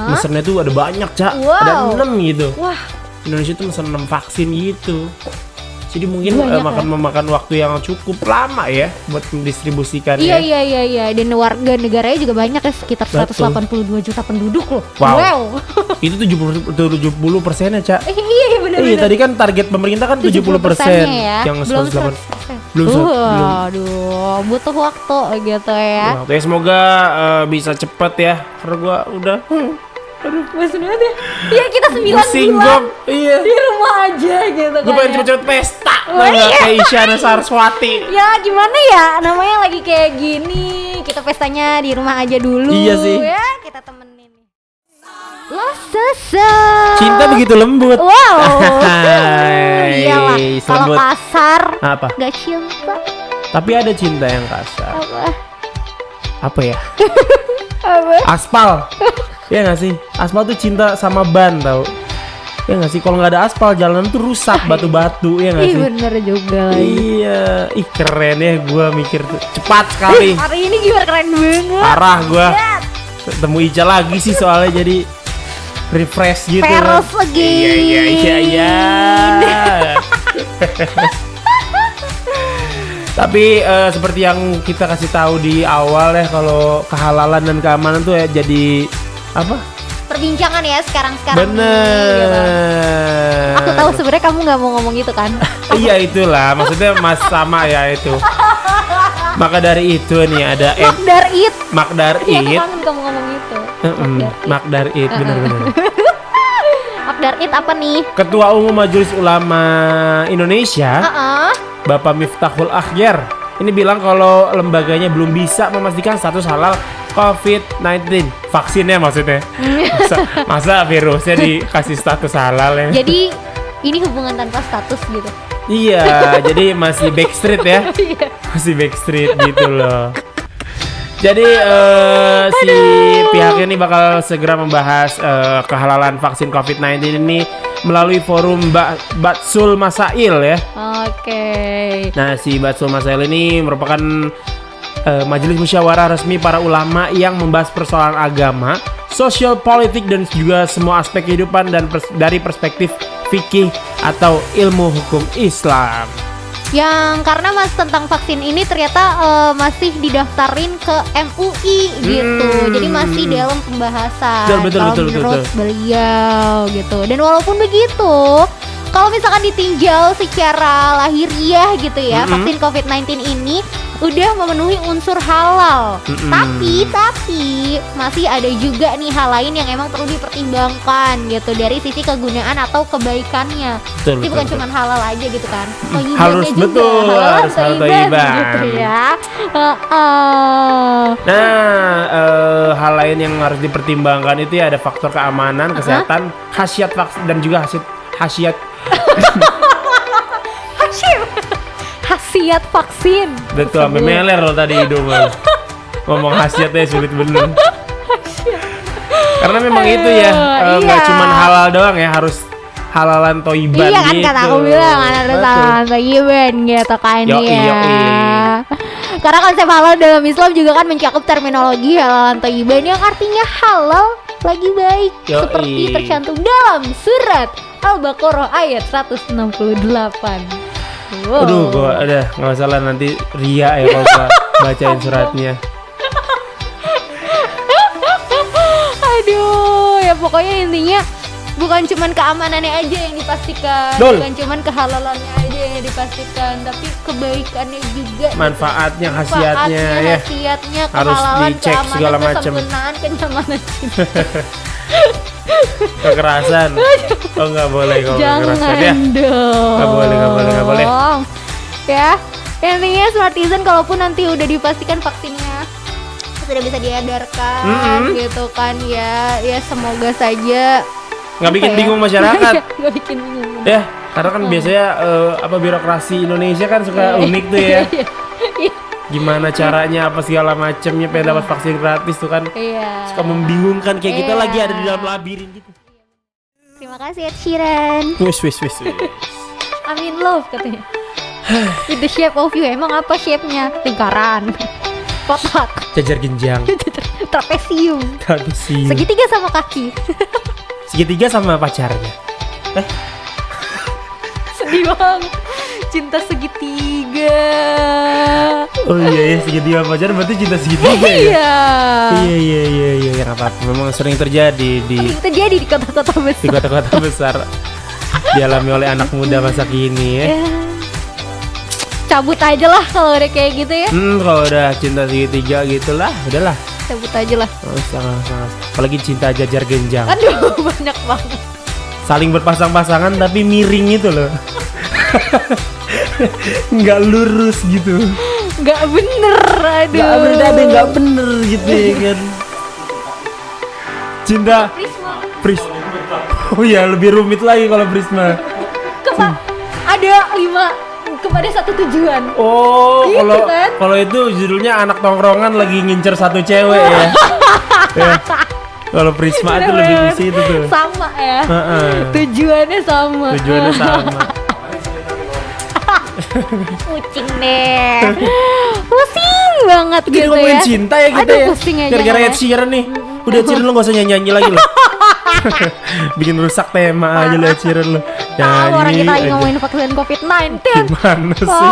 mesennya tuh ada banyak Cak, ada 6 gitu. Wah, Indonesia tuh mesen 6 vaksin gitu. Jadi mungkin memakan waktu yang cukup lama ya buat mendistribusisia.
Iya. Dan warga negaranya juga banyak ya, sekitar 182 juta penduduk loh.
Wow. Itu 70% ya, Cak.
Iya benar.
Iya, tadi kan target pemerintah kan 70%
ya.
Yang
belum
180. Belum.
Aduh, butuh waktu gitu ya.
Ya semoga bisa cepet ya. Karena gua udah
aduh, maksudnya deh. Iya, kita 9 bulan
iya.
di rumah aja gitu kan.
Gue pengen cepet-cepet pesta. Kayak Isyana Saraswati.
Ya gimana ya, namanya lagi kayak gini. Kita pestanya di rumah aja dulu.
Iya sih.
Ya, kita temenin. Sese.
Cinta begitu lembut.
Wow. Iyalah, kalau kasar
apa?
Gak cinta.
Tapi ada cinta yang kasar. Apa ya?
Apa?
Aspal. Ya nggak sih? Aspal tuh cinta sama ban tau. Ya nggak sih? Kalau nggak ada aspal jalanan tuh rusak, batu-batu, ya nggak sih?
Bener juga.
Iya. Ih, keren ya, gue mikir tuh cepat sekali.
Hari ini gimana, keren banget.
Parah gue. Ketemu Ica lagi sih soalnya, jadi refresh gitu.
Peros lagi.
Iya. Tapi seperti yang kita kasih tahu di awal ya, kalau kehalalan dan keamanan tuh ya jadi apa?
Perbincangan ya sekarang.
Bener.
Gitu. Aku tahu sebenarnya kamu nggak mau ngomong gitu kan?
Iya, itulah maksudnya mas sama ya itu. Maka dari itu nih ada Makdarit.
Iya, aku kangen kamu ngomong itu.
Makdarit, bener-bener.
Makdarit apa nih?
Ketua Umum Majelis Ulama Indonesia, Bapak Miftahul Akhyar, ini bilang kalau lembaganya belum bisa memastikan status halal COVID-19, vaksinnya maksudnya. Masa virusnya dikasih status halal ya?
Jadi ini hubungan tanpa status gitu.
Iya, jadi masih backstreet ya. Masih backstreet gitu loh. Jadi si pihaknya ini bakal segera membahas kehalalan vaksin COVID-19 ini melalui forum Batsul Masail ya.
Oke.
Nah, si Batsul Masail ini merupakan majelis musyawarah resmi para ulama yang membahas persoalan agama, sosial, politik, dan juga semua aspek kehidupan dan dari perspektif fikih atau ilmu hukum Islam.
Yang karena tentang vaksin ini ternyata masih didaftarin ke MUI gitu. Jadi masih dalam pembahasan.
Betul.
Menurut beliau gitu. Dan walaupun begitu, kalau misalkan ditinjau secara lahiriah gitu ya, vaksin COVID-19 ini udah memenuhi unsur halal. Tapi masih ada juga nih hal lain yang emang perlu dipertimbangkan gitu dari sisi kegunaan atau kebaikannya. Jadi bukan cuma halal aja gitu kan.
Harus
juga.
Harus
thayyiban gitu ya.
Nah, hal lain yang harus dipertimbangkan itu ya ada faktor keamanan, kesehatan, khasiat vaksin dan juga khasiat
Khasiat vaksin.
betul, sampai meler lo tadi hidung lo. Ngomong khasiatnya sulit bener. Karena memang itu ya, nggak cuman halal doang ya, harus halalan toiban
iya kan
gitu.
kata aku bilang kan harus halalan toiban gitu kan ya. Karena konsep halal dalam Islam juga kan mencakup terminologi halalan toiban yang artinya halal lagi baik. Seperti tercantum dalam surat Al-Baqarah ayat 168. Wow.
Aduh, gua nggak masalah nanti ria ya kalau gua bacain suratnya.
Aduh, ya pokoknya intinya bukan cuman keamanannya aja yang dipastikan, bukan cuman kehalalannya aja yang dipastikan, tapi kebaikannya juga,
manfaatnya, khasiatnya ya.
Khasiatnya,
harus
kehalalan,
dicek segala
keamanan,
macam.
kesempurnaan, kenyamanan.
Kekerasan. Oh, nggak boleh kalau kekerasan ya.
Dong.
Nggak boleh.
Ya, intinya Smartizen kalaupun nanti udah dipastikan vaksinnya sudah bisa diedarkan gitu kan ya semoga saja
nggak bikin bingung masyarakat.
Nggak bikin bingung
Ya, karena kan biasanya birokrasi Indonesia kan suka unik tuh ya. Gimana caranya apa segala macamnya pengen dapat vaksin gratis tuh kan. Suka membingungkan kayak kita lagi ada di dalam labirin gitu.
Terima kasih Ed Sheeran.
Wis.
I'm in love katanya. With the shape of you. Emang apa shape-nya? Lingkaran, kotak,
Jajar genjang,
trapesium, segitiga sama kaki.
Segitiga sama pacarnya.
Sedih banget. Cinta segitiga.
Oh iya ya, segitiga pacar berarti cinta segitiga ya. Iya yang apa memang sering terjadi di
kota-kota besar.
Di kota-kota besar dialami oleh anak muda masa kini ya.
Cabut aja lah kalau udah kayak gitu ya.
Kalau udah cinta segitiga gitulah, udahlah.
Cabut aja lah.
Sangat. Apalagi cinta jajar genjang.
Aduh, banyak banget.
Saling berpasang-pasangan tapi miring itu loh. Nggak lurus gitu.
Nggak bener, aduh.
Nggak bener gitu ya kan. Cinta Prisma. Oh iya, lebih rumit lagi kalau Prisma.
Ada 5 kepada satu tujuan.
Oh,
gitu kan?
Kalau itu judulnya anak tongkrongan lagi ngincer satu cewek ya. Ya. Kalau Prisma itu lebih ke situ tuh.
Sama ya. Tujuannya sama. Kucing deh. Pusing banget
gitu ya. Ngomongin cinta ya gitu.
Aduh, pusing aja.
Gara-gara Ed Sheeran nih. Udah Ed Sheeran lo gak usah nyanyi lagi lo. Bikin rusak tema aja lo Ed Sheeran lo.
Tahu orang kita lagi ngomongin vaksin COVID-19.
Gimana sih?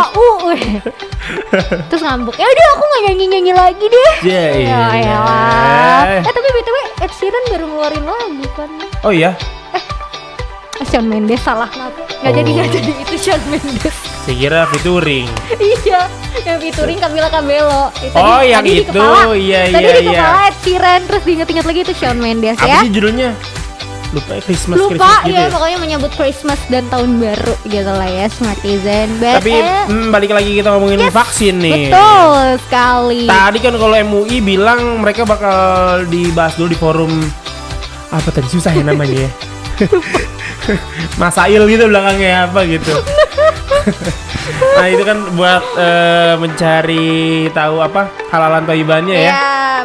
Terus ngambek. Ya udah aku nggak nyanyi lagi deh.
Iya.
Tapi btw Ed Sheeran baru ngeluarin lagu kan.
Oh iya.
Shawn Mendes salah nggak jadi itu Shawn Mendes.
Saya kira featuring.
Iya, yang featuring Camila Cabello.
Yang itu, iya.
Tadi di kepala Ed Sheeran, terus diinget-inget lagi itu Shawn Mendes ya.
Apa sih judulnya? Lupa Christmas
gitu
ya,
ya. Pokoknya menyambut Christmas dan tahun baru gitu lah ya Smartizen.
Tapi balik lagi kita ngomongin vaksin nih.
Betul sekali.
Tadi kan kalau MUI bilang mereka bakal dibahas dulu di forum apa tadi susah ya namanya ya. Masail gitu belakangnya apa gitu. Nah itu kan buat mencari tahu apa halalan thayyibannya ya,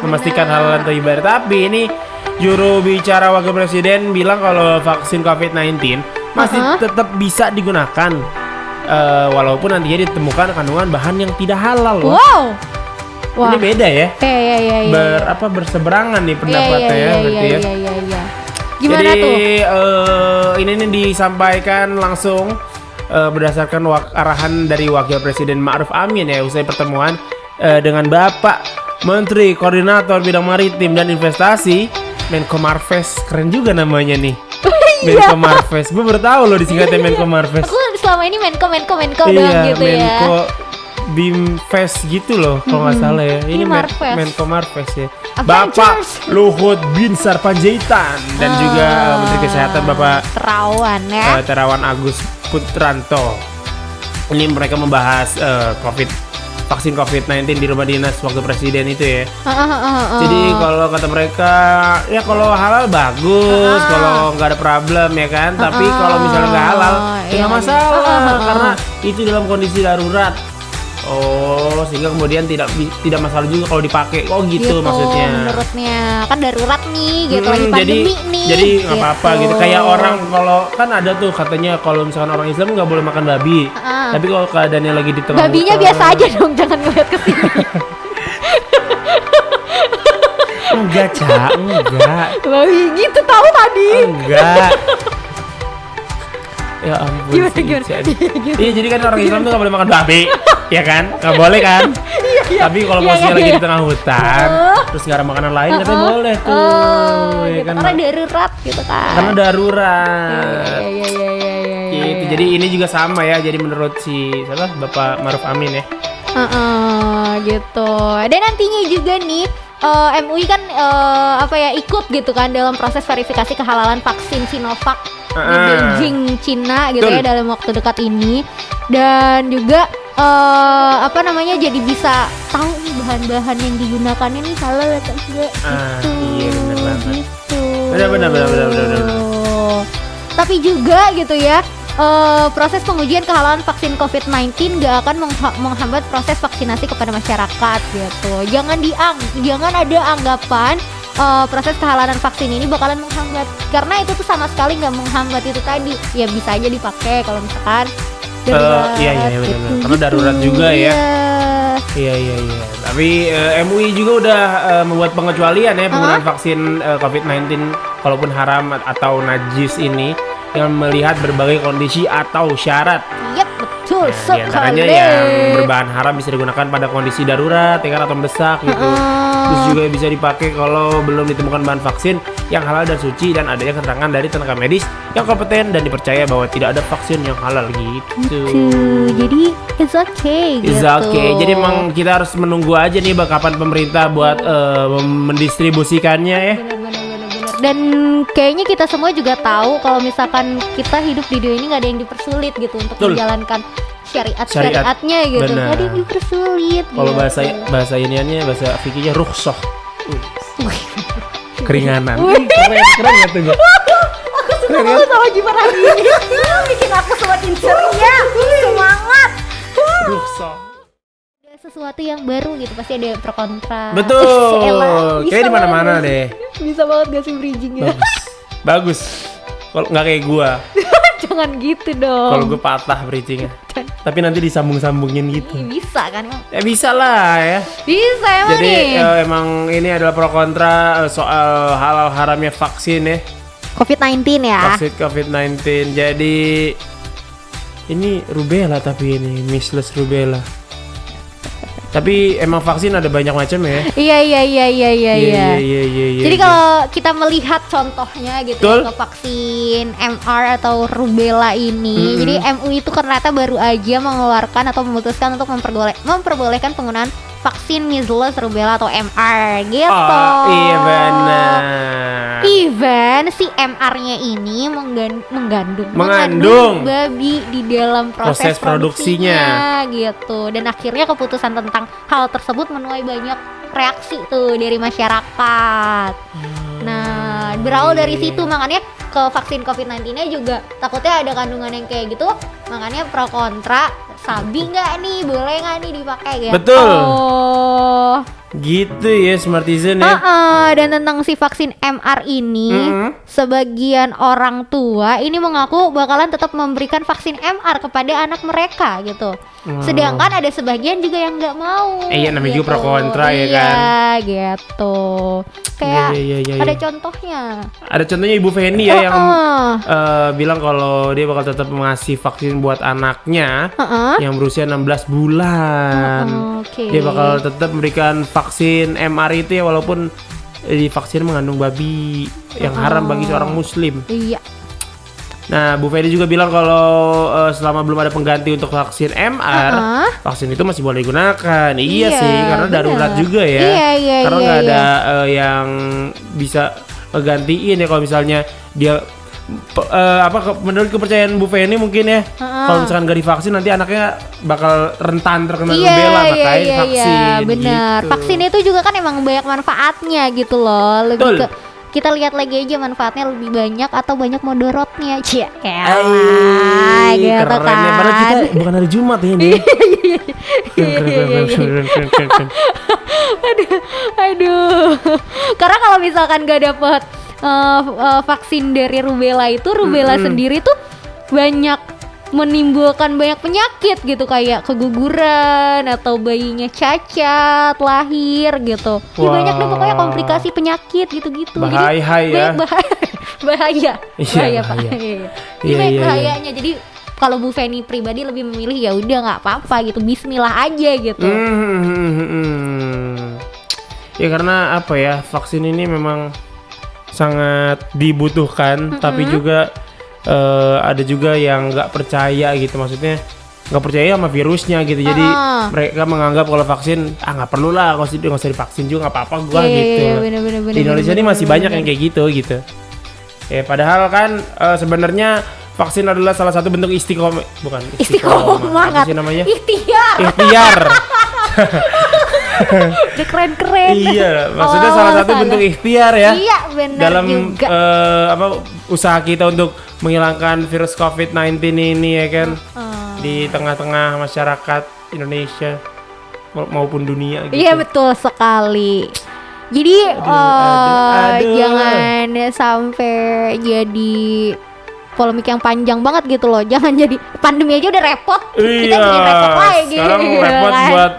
memastikan halalan thayyiban. Tapi ini juru bicara wakil presiden bilang kalau vaksin COVID-19 masih tetap bisa digunakan walaupun nantinya ditemukan kandungan bahan yang tidak halal.
Wow.
Ini beda ya.
Iya.
Berseberangan nih pendapatnya ya berarti ya.
Iya. Gimana
jadi,
tuh?
Ini disampaikan langsung berdasarkan arahan dari Wakil Presiden Ma'ruf Amin ya usai pertemuan dengan Bapak Menteri Koordinator Bidang Maritim dan Investasi Menko Marves. Keren juga namanya nih. Menko Marves. Gue baru tahu loh disingkatnya Menko Marves.
Aku selama ini Menko doang gitu ya.
Menko Bimfes gitu loh kalau nggak salah ya. Ini Menko Marves ya. Bapak Luhut Binsar Panjaitan dan juga Menteri Kesehatan Bapak Terawan Agus Putranto. Ini mereka membahas COVID vaksin COVID-19 di rumah dinas waktu presiden itu ya. Jadi kalau kata mereka ya kalau halal bagus, kalau nggak ada problem ya kan. Tapi kalau misalnya nggak halal ya nggak masalah karena itu dalam kondisi darurat. Oh, sehingga kemudian tidak masalah juga kalau dipakai. Oh gitu maksudnya.
Menurutnya kan darurat nih, gitu lagi pandemi nih.
Jadi nggak apa-apa gitu. Kayak orang kalau kan ada tuh katanya kalau misalkan orang Islam nggak boleh makan babi. Tapi kalau keadaannya lagi di tengah
babinya
hutan,
biasa aja dong, jangan ngeliat ke sini.
enggak, Cak, enggak.
Babi gitu tahu tadi.
Enggak. Ya ampun.
Gimana?
Iya, jadi kan orang Islam tuh nggak boleh makan babi, ya kan? Nggak boleh kan? Tapi kalau posisinya lagi di tengah hutan, terus nggak ada makanan lain, katanya boleh tuh, ya
gitu,
kan?
karena darurat gitu kan.
Karena darurat.
Iya.
Gitu. Jadi ini juga sama ya. Jadi menurut si siapa? Bapak Maruf Amin ya.
Gitu. Dan nantinya juga nih MUI kan ikut gitu kan dalam proses verifikasi kehalalan vaksin Sinovac di Beijing, Cina gitu ya dalam waktu dekat ini. Dan juga jadi bisa tahu nih bahan-bahan yang digunakan ini halal atau enggak gitu.
Iya benar banget.
Gitu.
Benar.
Tapi juga gitu ya, proses pengujian kehalalan vaksin COVID-19 gak akan menghambat proses vaksinasi kepada masyarakat gitu. Jangan ada anggapan proses kehalalan vaksin ini bakalan menghambat, karena itu tuh sama sekali nggak menghambat itu tadi. Ya bisa aja dipakai kalau misalkan darurat.
Iya benar. Karena darurat juga ya. Iya. Tapi MUI juga udah membuat pengecualian ya penggunaan vaksin COVID-19 kalaupun haram atau najis ini yang melihat berbagai kondisi atau syarat.
Yap, betul sekali.
Di antaranya yang berbahan haram bisa digunakan pada kondisi darurat, ya kan, atau mendesak gitu. Terus juga bisa dipakai kalau belum ditemukan bahan vaksin yang halal dan suci dan adanya keterangan dari tenaga medis yang kompeten dan dipercaya bahwa tidak ada vaksin yang halal gitu.
Jadi it's okay.
It's okay. Jadi emang kita harus menunggu aja nih kapan pemerintah buat mendistribusikannya ya.
Benar. Dan kayaknya kita semua juga tahu kalau misalkan kita hidup di dunia ini nggak ada yang dipersulit gitu untuk menjalankan syariatnya gitu. Nggak ada yang dipersulit.
Kalau bahasa iniannya, bahasa fikihnya rukhsah. Keringanan. Keren ya tuh.
Aku suka banget sama gimana ini. Bikin aku semakin ceria, semangat.
Rukhsah.
Sesuatu yang baru gitu pasti ada pro kontra.
Betul. Kayak di mana-mana deh.
Bisa banget gak sih bridgingnya?
Bagus. Kalau nggak kayak gua.
Jangan gitu dong.
Kalau gua patah bridgingnya. Tapi nanti disambung-sambungin gitu.
Bisa kan?
Ya bisa lah ya.
Bisa emang.
Jadi
nih.
Emang ini adalah pro kontra soal halal haramnya vaksin ya.
COVID-19 ya.
Vaksin COVID-19. Jadi ini rubella tapi ini measles rubella. Tapi emang vaksin ada banyak macam ya.
Iya. Jadi kalau kita melihat contohnya gitu ya, ke vaksin MR atau rubella ini, jadi MUI itu ternyata baru aja mengeluarkan atau memutuskan untuk memperbolehkan penggunaan vaksin measles rubella atau MR gitu.
Oh, iya benar.
Even si MR-nya ini mengandung babi di dalam proses produksinya gitu. Dan akhirnya keputusan tentang hal tersebut menuai banyak reaksi tuh dari masyarakat. Nah, berawal dari situ makanya ke vaksin COVID-19-nya juga takutnya ada kandungan yang kayak gitu. Makanya pro kontra, sabi nggak nih, boleh nggak nih dipakai gitu.
Betul. Gitu ya Smartizen ya.
Dan tentang si vaksin MR ini, sebagian orang tua ini mengaku bakalan tetap memberikan vaksin MR kepada anak mereka gitu. Sedangkan ada sebagian juga yang nggak mau.
Iya namanya
gitu.
juga pro kontra ya kan.
Iya gitu. Kayak ada contohnya. Ada
contohnya Ibu Feni ya yang bilang kalau dia bakal tetap mengasih vaksin buat anaknya yang berusia 16 bulan. Dia bakal tetap memberikan vaksin MR itu ya walaupun di vaksin mengandung babi yang haram bagi seorang muslim.
Iya.
Nah, Bu Feni juga bilang kalau selama belum ada pengganti untuk vaksin MR, vaksin itu masih boleh digunakan. Iya sih, karena darurat juga ya. Karena nggak ada yang bisa gantiin ya kalau misalnya dia menurut kepercayaan Bu Feni mungkin ya, kalau misalkan gak divaksin nanti anaknya bakal rentan terkena rubella, makanya vaksin.
Iya, benar.
Gitu.
Vaksin itu juga kan emang banyak manfaatnya gitu loh. Lebih ke kita lihat lagi aja manfaatnya lebih banyak atau banyak modorotnya. Cia, elah, gitu
keren
kan.
ya. Padahal kita bukan hari Jumat ya ini.
Aduh. Karena kalau misalkan gak dapet vaksin dari rubella itu, rubella sendiri tuh banyak menimbulkan banyak penyakit gitu, kayak keguguran atau bayinya cacat lahir gitu. Ya banyak deh pokoknya komplikasi penyakit gitu-gitu.
Bahaya ya.
Bahaya Pak. Ini banyak
Iya.
bahayanya. Jadi kalau Bu Feni pribadi lebih memilih ya udah nggak apa-apa gitu, bismillah aja gitu.
Ya karena apa ya, vaksin ini memang sangat dibutuhkan, tapi juga ada juga yang nggak percaya gitu, maksudnya nggak percaya sama virusnya gitu. Jadi mereka menganggap kalau vaksin nggak perlu lah, nggak usah divaksin juga nggak apa-apa gua gitu.
Bener,
Di Indonesia ini masih banyak yang kayak gitu. Ya padahal kan sebenarnya vaksin adalah salah satu bentuk istiqomah, bukan
istiqomah,
apa sih namanya?
Ikhtiar. Udah keren-keren.
Iya, maksudnya salah satu bentuk ikhtiar ya.
Iya, benar
dalam
juga.
Usaha kita untuk menghilangkan virus COVID-19 ini ya kan, di tengah-tengah masyarakat Indonesia maupun dunia gitu.
Iya, betul sekali. Jadi jangan sampai jadi polemik yang panjang banget gitu loh. Jangan jadi pandemi aja udah repot. Kita bikin repot lagi.
Sekarang repot
kan?
buat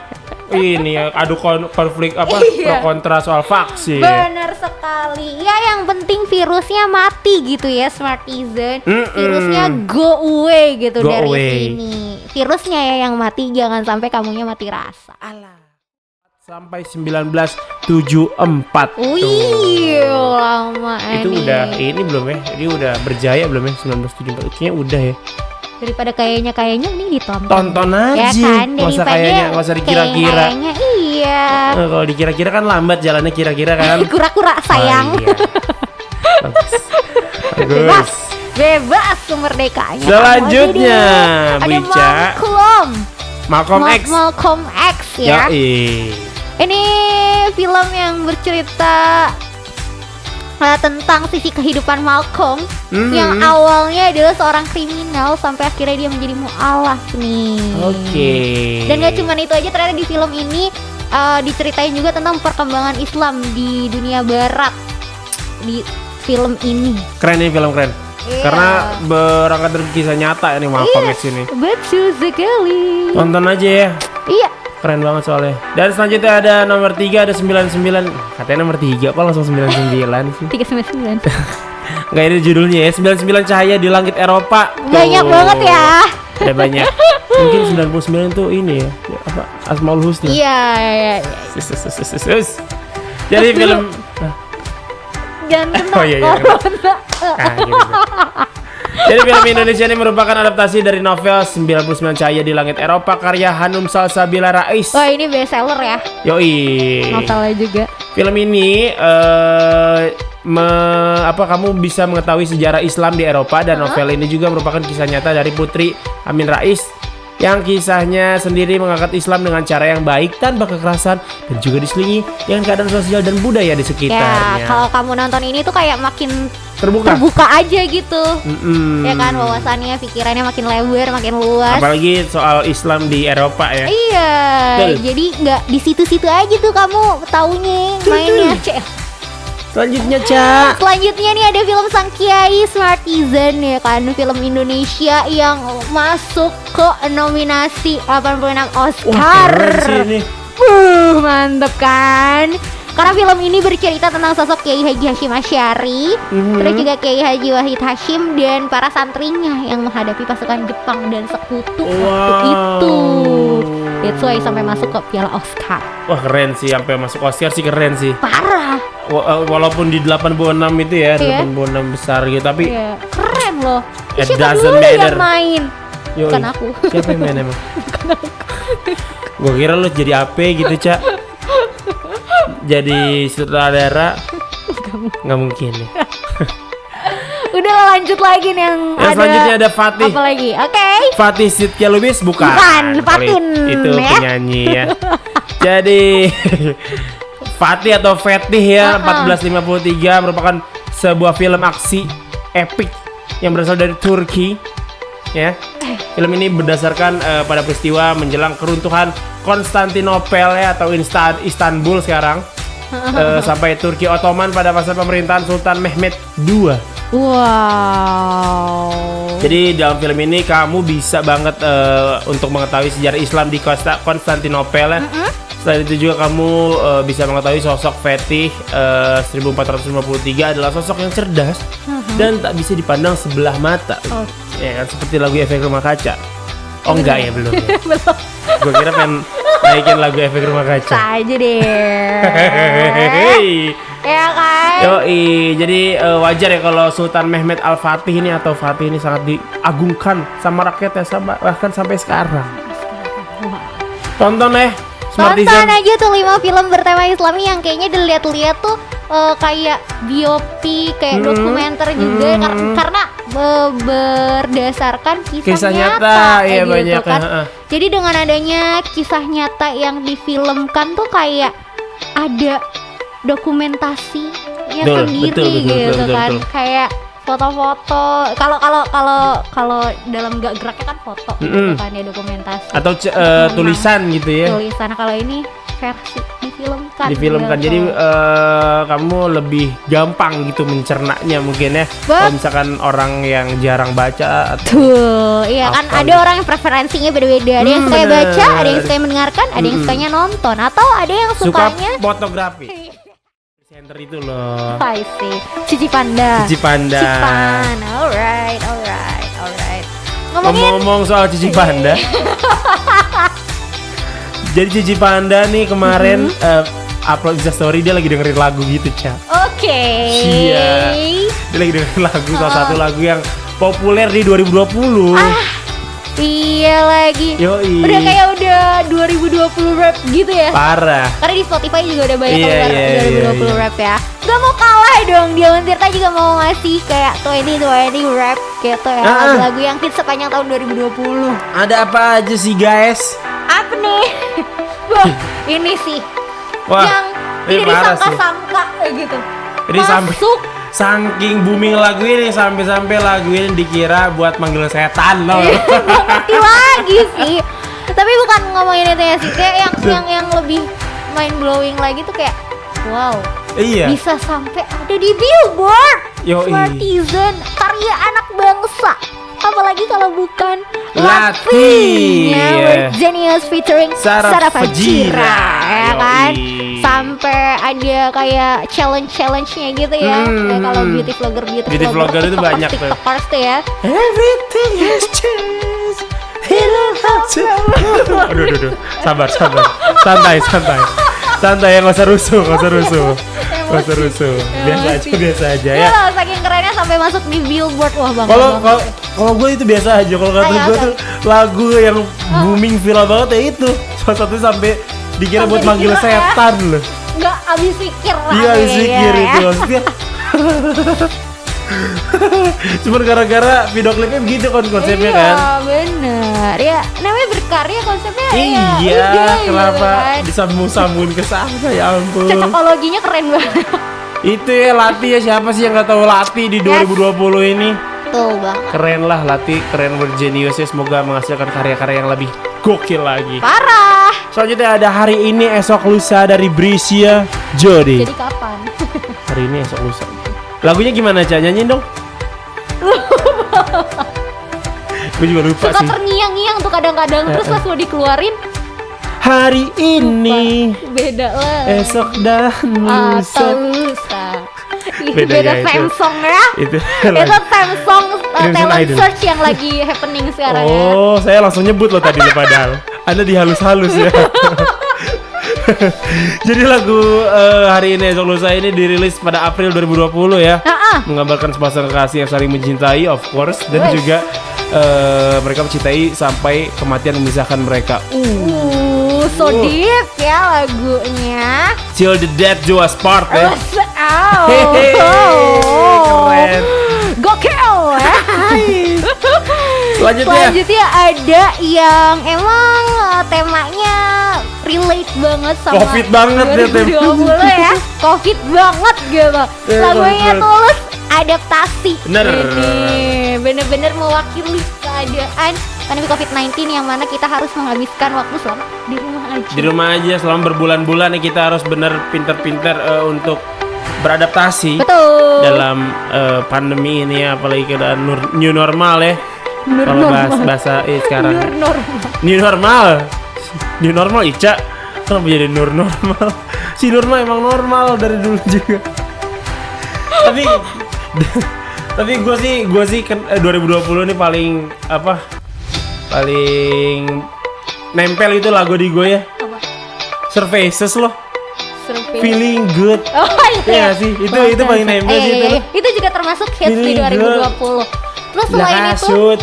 ini ya, adu konflik pro kontra soal vaksin.
Bener sekali. Ya yang penting virusnya mati gitu ya, Smartizen. Virusnya go away gitu dari sini. Virusnya ya yang mati, jangan sampai kamunya mati rasa.
Alah. Sampai 1974.
Wih, lama
itu
nih.
udah ini belum ya? Ini udah berjaya belum ya 1974? Kayaknya udah ya.
Daripada kayaknya ini ditonton.
Tonton aja.
Ya kan,
Nggak usah kayaknya, nggak usah dikira-kira.
Kayaknya iya.
Kalau dikira-kira kan lambat jalannya, kira-kira kan.
Kura-kura sayang.
Oh, iya. Bagus.
Bebas kemerdekaannya.
Selanjutnya,
ada
Bica. Malcolm X.
Malcolm X ya.
Yoi.
Ini film yang bercerita tentang sisi kehidupan Malcolm yang awalnya adalah seorang kriminal sampai akhirnya dia menjadi mu'alaf nih.
Oke.
Dan gak cuma itu aja, ternyata di film ini diceritain juga tentang perkembangan Islam di dunia barat di film ini.
Keren nih, film keren.
Iya.
Karena berangkat dari kisah nyata ini Malcolm X ini.
Betul sekali.
Tonton aja ya.
Iya.
Keren banget soalnya. Dan selanjutnya ada nomor 3, ada 99. Katanya nomor 3, kok langsung 99 sih?
399.
Enggak, ini judulnya ya, 99 cahaya di langit Eropa.
Banyak banget ya.
Ada banyak. Mungkin 99 tuh ini ya, apa, Asmaul Husna.
Iya.
Jadi film
Jangan kena
Oh, iya.
corona.
gitu. Jadi film Indonesia ini merupakan adaptasi dari novel 99 Cahaya di Langit Eropa karya Hanum Salsabila Rais.
Wah, ini best seller ya.
Yoi.
Novelnya juga.
Film ini kamu bisa mengetahui sejarah Islam di Eropa, dan novel ini juga merupakan kisah nyata dari Putri Amin Rais yang kisahnya sendiri mengangkat Islam dengan cara yang baik tanpa kekerasan dan juga diselingi dengan keadaan sosial dan budaya di sekitarnya.
Ya, kalau kamu nonton ini tuh kayak makin
terbuka
aja gitu. Ya kan, wawasannya, pikirannya makin lebar, makin luas.
Apalagi soal Islam di Eropa ya.
Iya.
Betul.
Jadi nggak di situ-situ aja tuh kamu taunya mainnya.
Selanjutnya, Ca.
Selanjutnya nih ada film Sang Kiai Smartizen ya kan, film Indonesia yang masuk ke nominasi 86 Oscar.
Wah, keren sih ini.
Mantep kan? Karena film ini bercerita tentang sosok Kiai Haji Hashim Asy'ari, terus juga Kiai Haji Wahid Hashim dan para santrinya yang menghadapi pasukan Jepang dan sekutu waktu itu. That's why sampai masuk ke Piala Oscar.
Wah, keren sih, sampai masuk Oscar sih, keren sih.
Parah.
Walaupun di 86 itu ya,
Iya.
86 besar gitu, tapi
Iya, keren loh.
It
Siapa
doesn't
dulu
matter.
yang main?
Yoi.
Bukan aku.
Siapa yang main emang? Gue kira lu jadi AP gitu, Cak. Jadi sutradara. Nggak mungkin ya.
Udah lah, lanjut lagi nih yang ada.
Selanjutnya ada Fatih.
Apa lagi? Oke.
Fatih Sidqia Lubis bukan.
Fatin.
Itu
ya.
penyanyi ya. Jadi Fatih atau Fetih ya 1453 merupakan sebuah film aksi epik yang berasal dari Turki ya. Film ini berdasarkan pada peristiwa menjelang keruntuhan Konstantinopel ya atau Istanbul sekarang sampai Turki Ottoman pada masa pemerintahan Sultan Mehmed II.
Wow.
Jadi dalam film ini kamu bisa banget untuk mengetahui sejarah Islam di Konstantinopel ya. Selain itu juga kamu bisa mengetahui sosok Fetih 1453 adalah sosok yang cerdas dan tak bisa dipandang sebelah mata. Ya kan seperti lagu Efek Rumah Kaca. Oh enggak ya belum. Ya.
Belum.
Gue kira pengen naikin lagu Efek Rumah Kaca.
Saja deh. Ya kan?
Yoi, jadi wajar ya kalau Sultan Mehmed Al-Fatih ini atau Fatih ini sangat diagungkan sama rakyatnya bahkan sampai sekarang. Tonton
Tonton aja tuh 5 film bertema Islami yang kayaknya dilihat-lihat tuh kayak biopik, kayak dokumenter juga karena berdasarkan kisah nyata
ya
gitu
banyak
kan. Jadi dengan adanya kisah nyata yang difilmkan tuh kayak ada dokumentasinya sendiri gitu kan. Kayak foto-foto. Kalau dalam gak geraknya kan foto gitu kan ya, dokumentasi.
Atau tulisan gitu ya.
Tulisan. Kalau ini versi difilmkan. Gitu.
Jadi kamu lebih gampang gitu mencernanya mungkin ya. Kalau misalkan orang yang jarang baca atau
iya kan ada orang yang preferensinya beda-beda. Ada yang suka baca, ada yang suka mendengarkan, ada yang sukanya nonton, atau ada yang sukanya
suka fotografi. Center itu loh.
I see. Cici Panda. Alright.
Ngomong-ngomong soal Cici Panda. Jadi Cici Panda nih kemarin upload Instastory dia lagi dengerin lagu gitu, Ca.
Oke.
Iya. Dia lagi dengerin lagu salah satu lagu yang populer di 2020.
Iya lagi.
Yoi.
Udah 2020 rap gitu ya.
Parah.
Karena di Spotify juga udah banyak keluar 2020 rap ya. Gak mau kalah dong, Dion Tirta juga mau ngasih kayak 2020 rap gitu ya. Lagu-lagu yang hits sepanjang tahun 2020.
Ada apa aja sih guys?
Apa nih? Wah, ini sih.
Wah,
yang
ini
tidak
parah
disangka-sangka gitu.
Ini
Masuk.
Saking booming lagu ini sampai lagu ini dikira buat manggil setan loh.
Nggak ngerti lagi sih. Tapi bukan ngomongin itu ya sih, kayak yang lebih mind blowing lagi tuh kayak wow.
Iya.
Bisa sampai ada di Billboard. Smartizen, karya anak bangsa. Apalagi kalau bukan
Lati
Genius featuring Sarah Fajira, ya kan? Sampai ada kayak challenge-nya gitu ya. Kalau beauty vlogger
itu banyak tuh.
TikTokers tuh ya.
Everything has changed. Aduh. Sabar. Santai ya, nggak usah rusuh. Biasa aja ya.
Saking kerennya sampai masuk di Billboard. Wah, bang.
Kalau gue itu biasa aja. Kalau kata gue tuh lagu yang booming viral banget ya itu. Salah satunya sampai dikira buat manggil setan loh.
Nggak habis pikir lah.
Iya, habis pikir itu maksudnya. Cuman gara-gara video klipnya begitu kan konsepnya kan.
Iya bener ya, namanya berkarya konsepnya.
Iya kenapa
kan?
disambung-sambungin ke sana ya ampun.
Cocokologinya keren banget.
Itu ya Lati ya, siapa sih yang gak tahu Lati di 2020 ini.
Tuh bang.
Keren lah Lati, keren berjenius ya, semoga menghasilkan karya-karya yang lebih gokil lagi.
Parah.
Selanjutnya ada hari ini esok lusa dari Brisya Jodi.
Jadi kapan?
Hari ini esok lusa. Lagunya gimana Ca? Nyanyiin dong. Gue juga lupa
Suka
sih.
terngiang-ngiang tuh kadang-kadang. Terus pas mau dikeluarin
hari ini
beda lah.
esok dan lusa.
Beda
ya,
theme
itu.
song ya.
Itu
theme song talent
Idol.
search yang lagi happening sekarang ya.
Oh, saya langsung nyebut loh tadi padahal. Anda dihalus-halus ya. Jadi lagu hari ini esok lusa ini dirilis pada April 2020 ya. Menggambarkan sepasang kekasih yang saling mencintai, of course, dan juga mereka mencintai sampai kematian memisahkan mereka.
So deep ya lagunya.
Till the death do us part ya.
Keren. Gokil ya.
Selanjutnya
ada yang emang temanya relate banget sama
Covid banget ya,
2020 ya. Covid banget gitu. Lagunya
bener.
Tulus adaptasi.
Bener.
Ini bener-bener mewakili keadaan pandemi COVID-19 yang mana kita harus menghabiskan waktu selama di rumah aja.
Di rumah aja selama berbulan-bulan nih kita harus bener pinter-pinter untuk beradaptasi.
Betul.
Dalam pandemi ini ya, apalagi keadaan new normal ya. Kalau bahasa sekarang new normal Ica. Kenapa jadi nur normal? Si Nurma emang normal dari dulu juga. tapi gue sih kan 2020 nih paling nempel itu lagu di gue ya.
Apa?
Surfaces loh.
Survei.
Feeling good.
Oh
Iya
iya.
sih, itu paling nempel sih itu.
Iya. Itu juga termasuk hits di
Feeling
2020. Terus selain itu,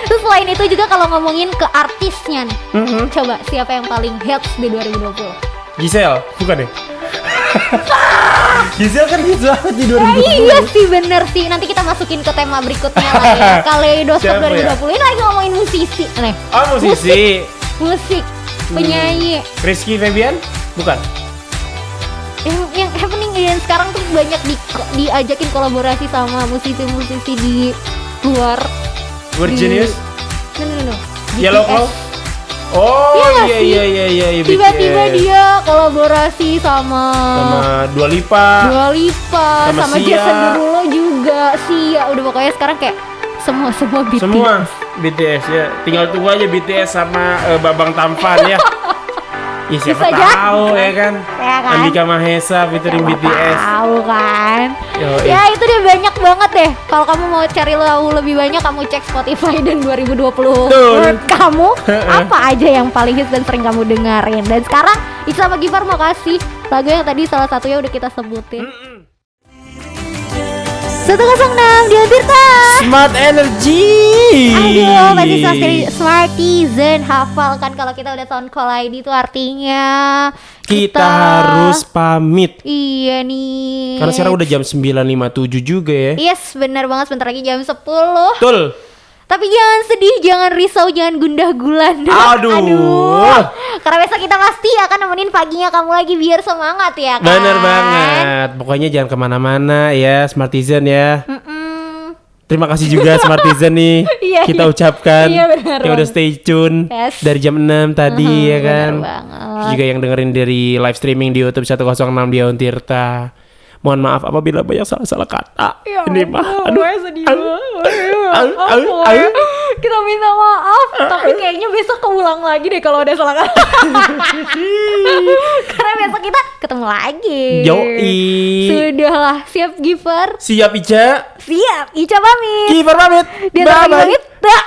terus selain itu juga kalau ngomongin ke artisnya nih, coba siapa yang paling hits di 2020?
Giselle, bukan ya? Giselle kan hits banget di 2020.
Iya sih bener sih. Nanti kita masukin ke tema berikutnya lah ya. Kaleidoskop
Siapa ya?
2020 ini lagi ngomongin musisi nih.
Oh, musisi.
Musik, penyanyi.
Rizky Febian? Bukan.
Yang happening dan sekarang tuh banyak diajakin kolaborasi sama musisi-musisi di luar.
Virginius?
No.
Yellow
BTS.
Claw? Oh
Iya
iya
Tiba-tiba
BTS.
dia kolaborasi sama
Dua Lipa,
sama
Sia.
Jason Derulo juga. Sia udah pokoknya sekarang kayak semua BTS.
semua BTS ya. Tinggal tunggu aja BTS sama Babang Tampan ya. Ya siapa
Bisa
tahu
jadi.
ya kan?
Ya kan?
Andika Mahesa featuring
Siapa
BTS.
tahu kan.
Yoi.
Ya itu dia banyak banget deh. Kalau kamu mau cari tahu lebih banyak, kamu cek Spotify dan 2020 menurut kamu apa aja yang paling hits dan sering kamu dengerin. Dan sekarang Ica sama Gifar mau kasih lagu yang tadi salah satunya udah kita sebutin. 106 di Tirta.
Smart Energy.
Aduh, pasti Smartizen hafal kan kalau kita udah sound call ID itu artinya
Kita harus pamit.
Iya nih.
Karena sekarang udah jam 9.57 juga ya.
Yes, benar banget, sebentar lagi jam 10.
Betul.
Tapi jangan sedih, jangan risau, jangan gundah gulana.
Aduh.
Karena besok kita pasti akan nemenin paginya kamu lagi biar semangat ya kan.
Bener banget. Pokoknya jangan kemana-mana ya, Smartizen ya. Terima kasih juga Smartizen nih.
Iya,
kita
iya.
ucapkan
Iya, benar
yang udah
banget.
stay tune
Yes.
dari jam 6 tadi ya kan.
Bener banget.
Terus juga yang dengerin dari live streaming di YouTube 106 Dion Tirta. Mohon maaf apabila banyak salah-salah kata.
Ya
Ini mah
aduh, sedih banget. Kita minta maaf, tapi kayaknya besok keulang lagi deh kalau ada salah kata. Karena besok kita ketemu lagi.
Yoi.
Sudahlah, siap Gifar?
Siap Ica.
Siap, Ica pamit.
Gifar pamit.
Dia lagi
Bye-bye.
pamit. Dah.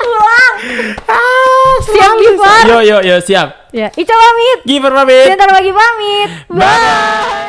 Ulang. Siap Gifar?
Yo siap.
Ya, Ica pamit.
Gifar pamit.
Bentar lagi pamit.
Bye.
Bye.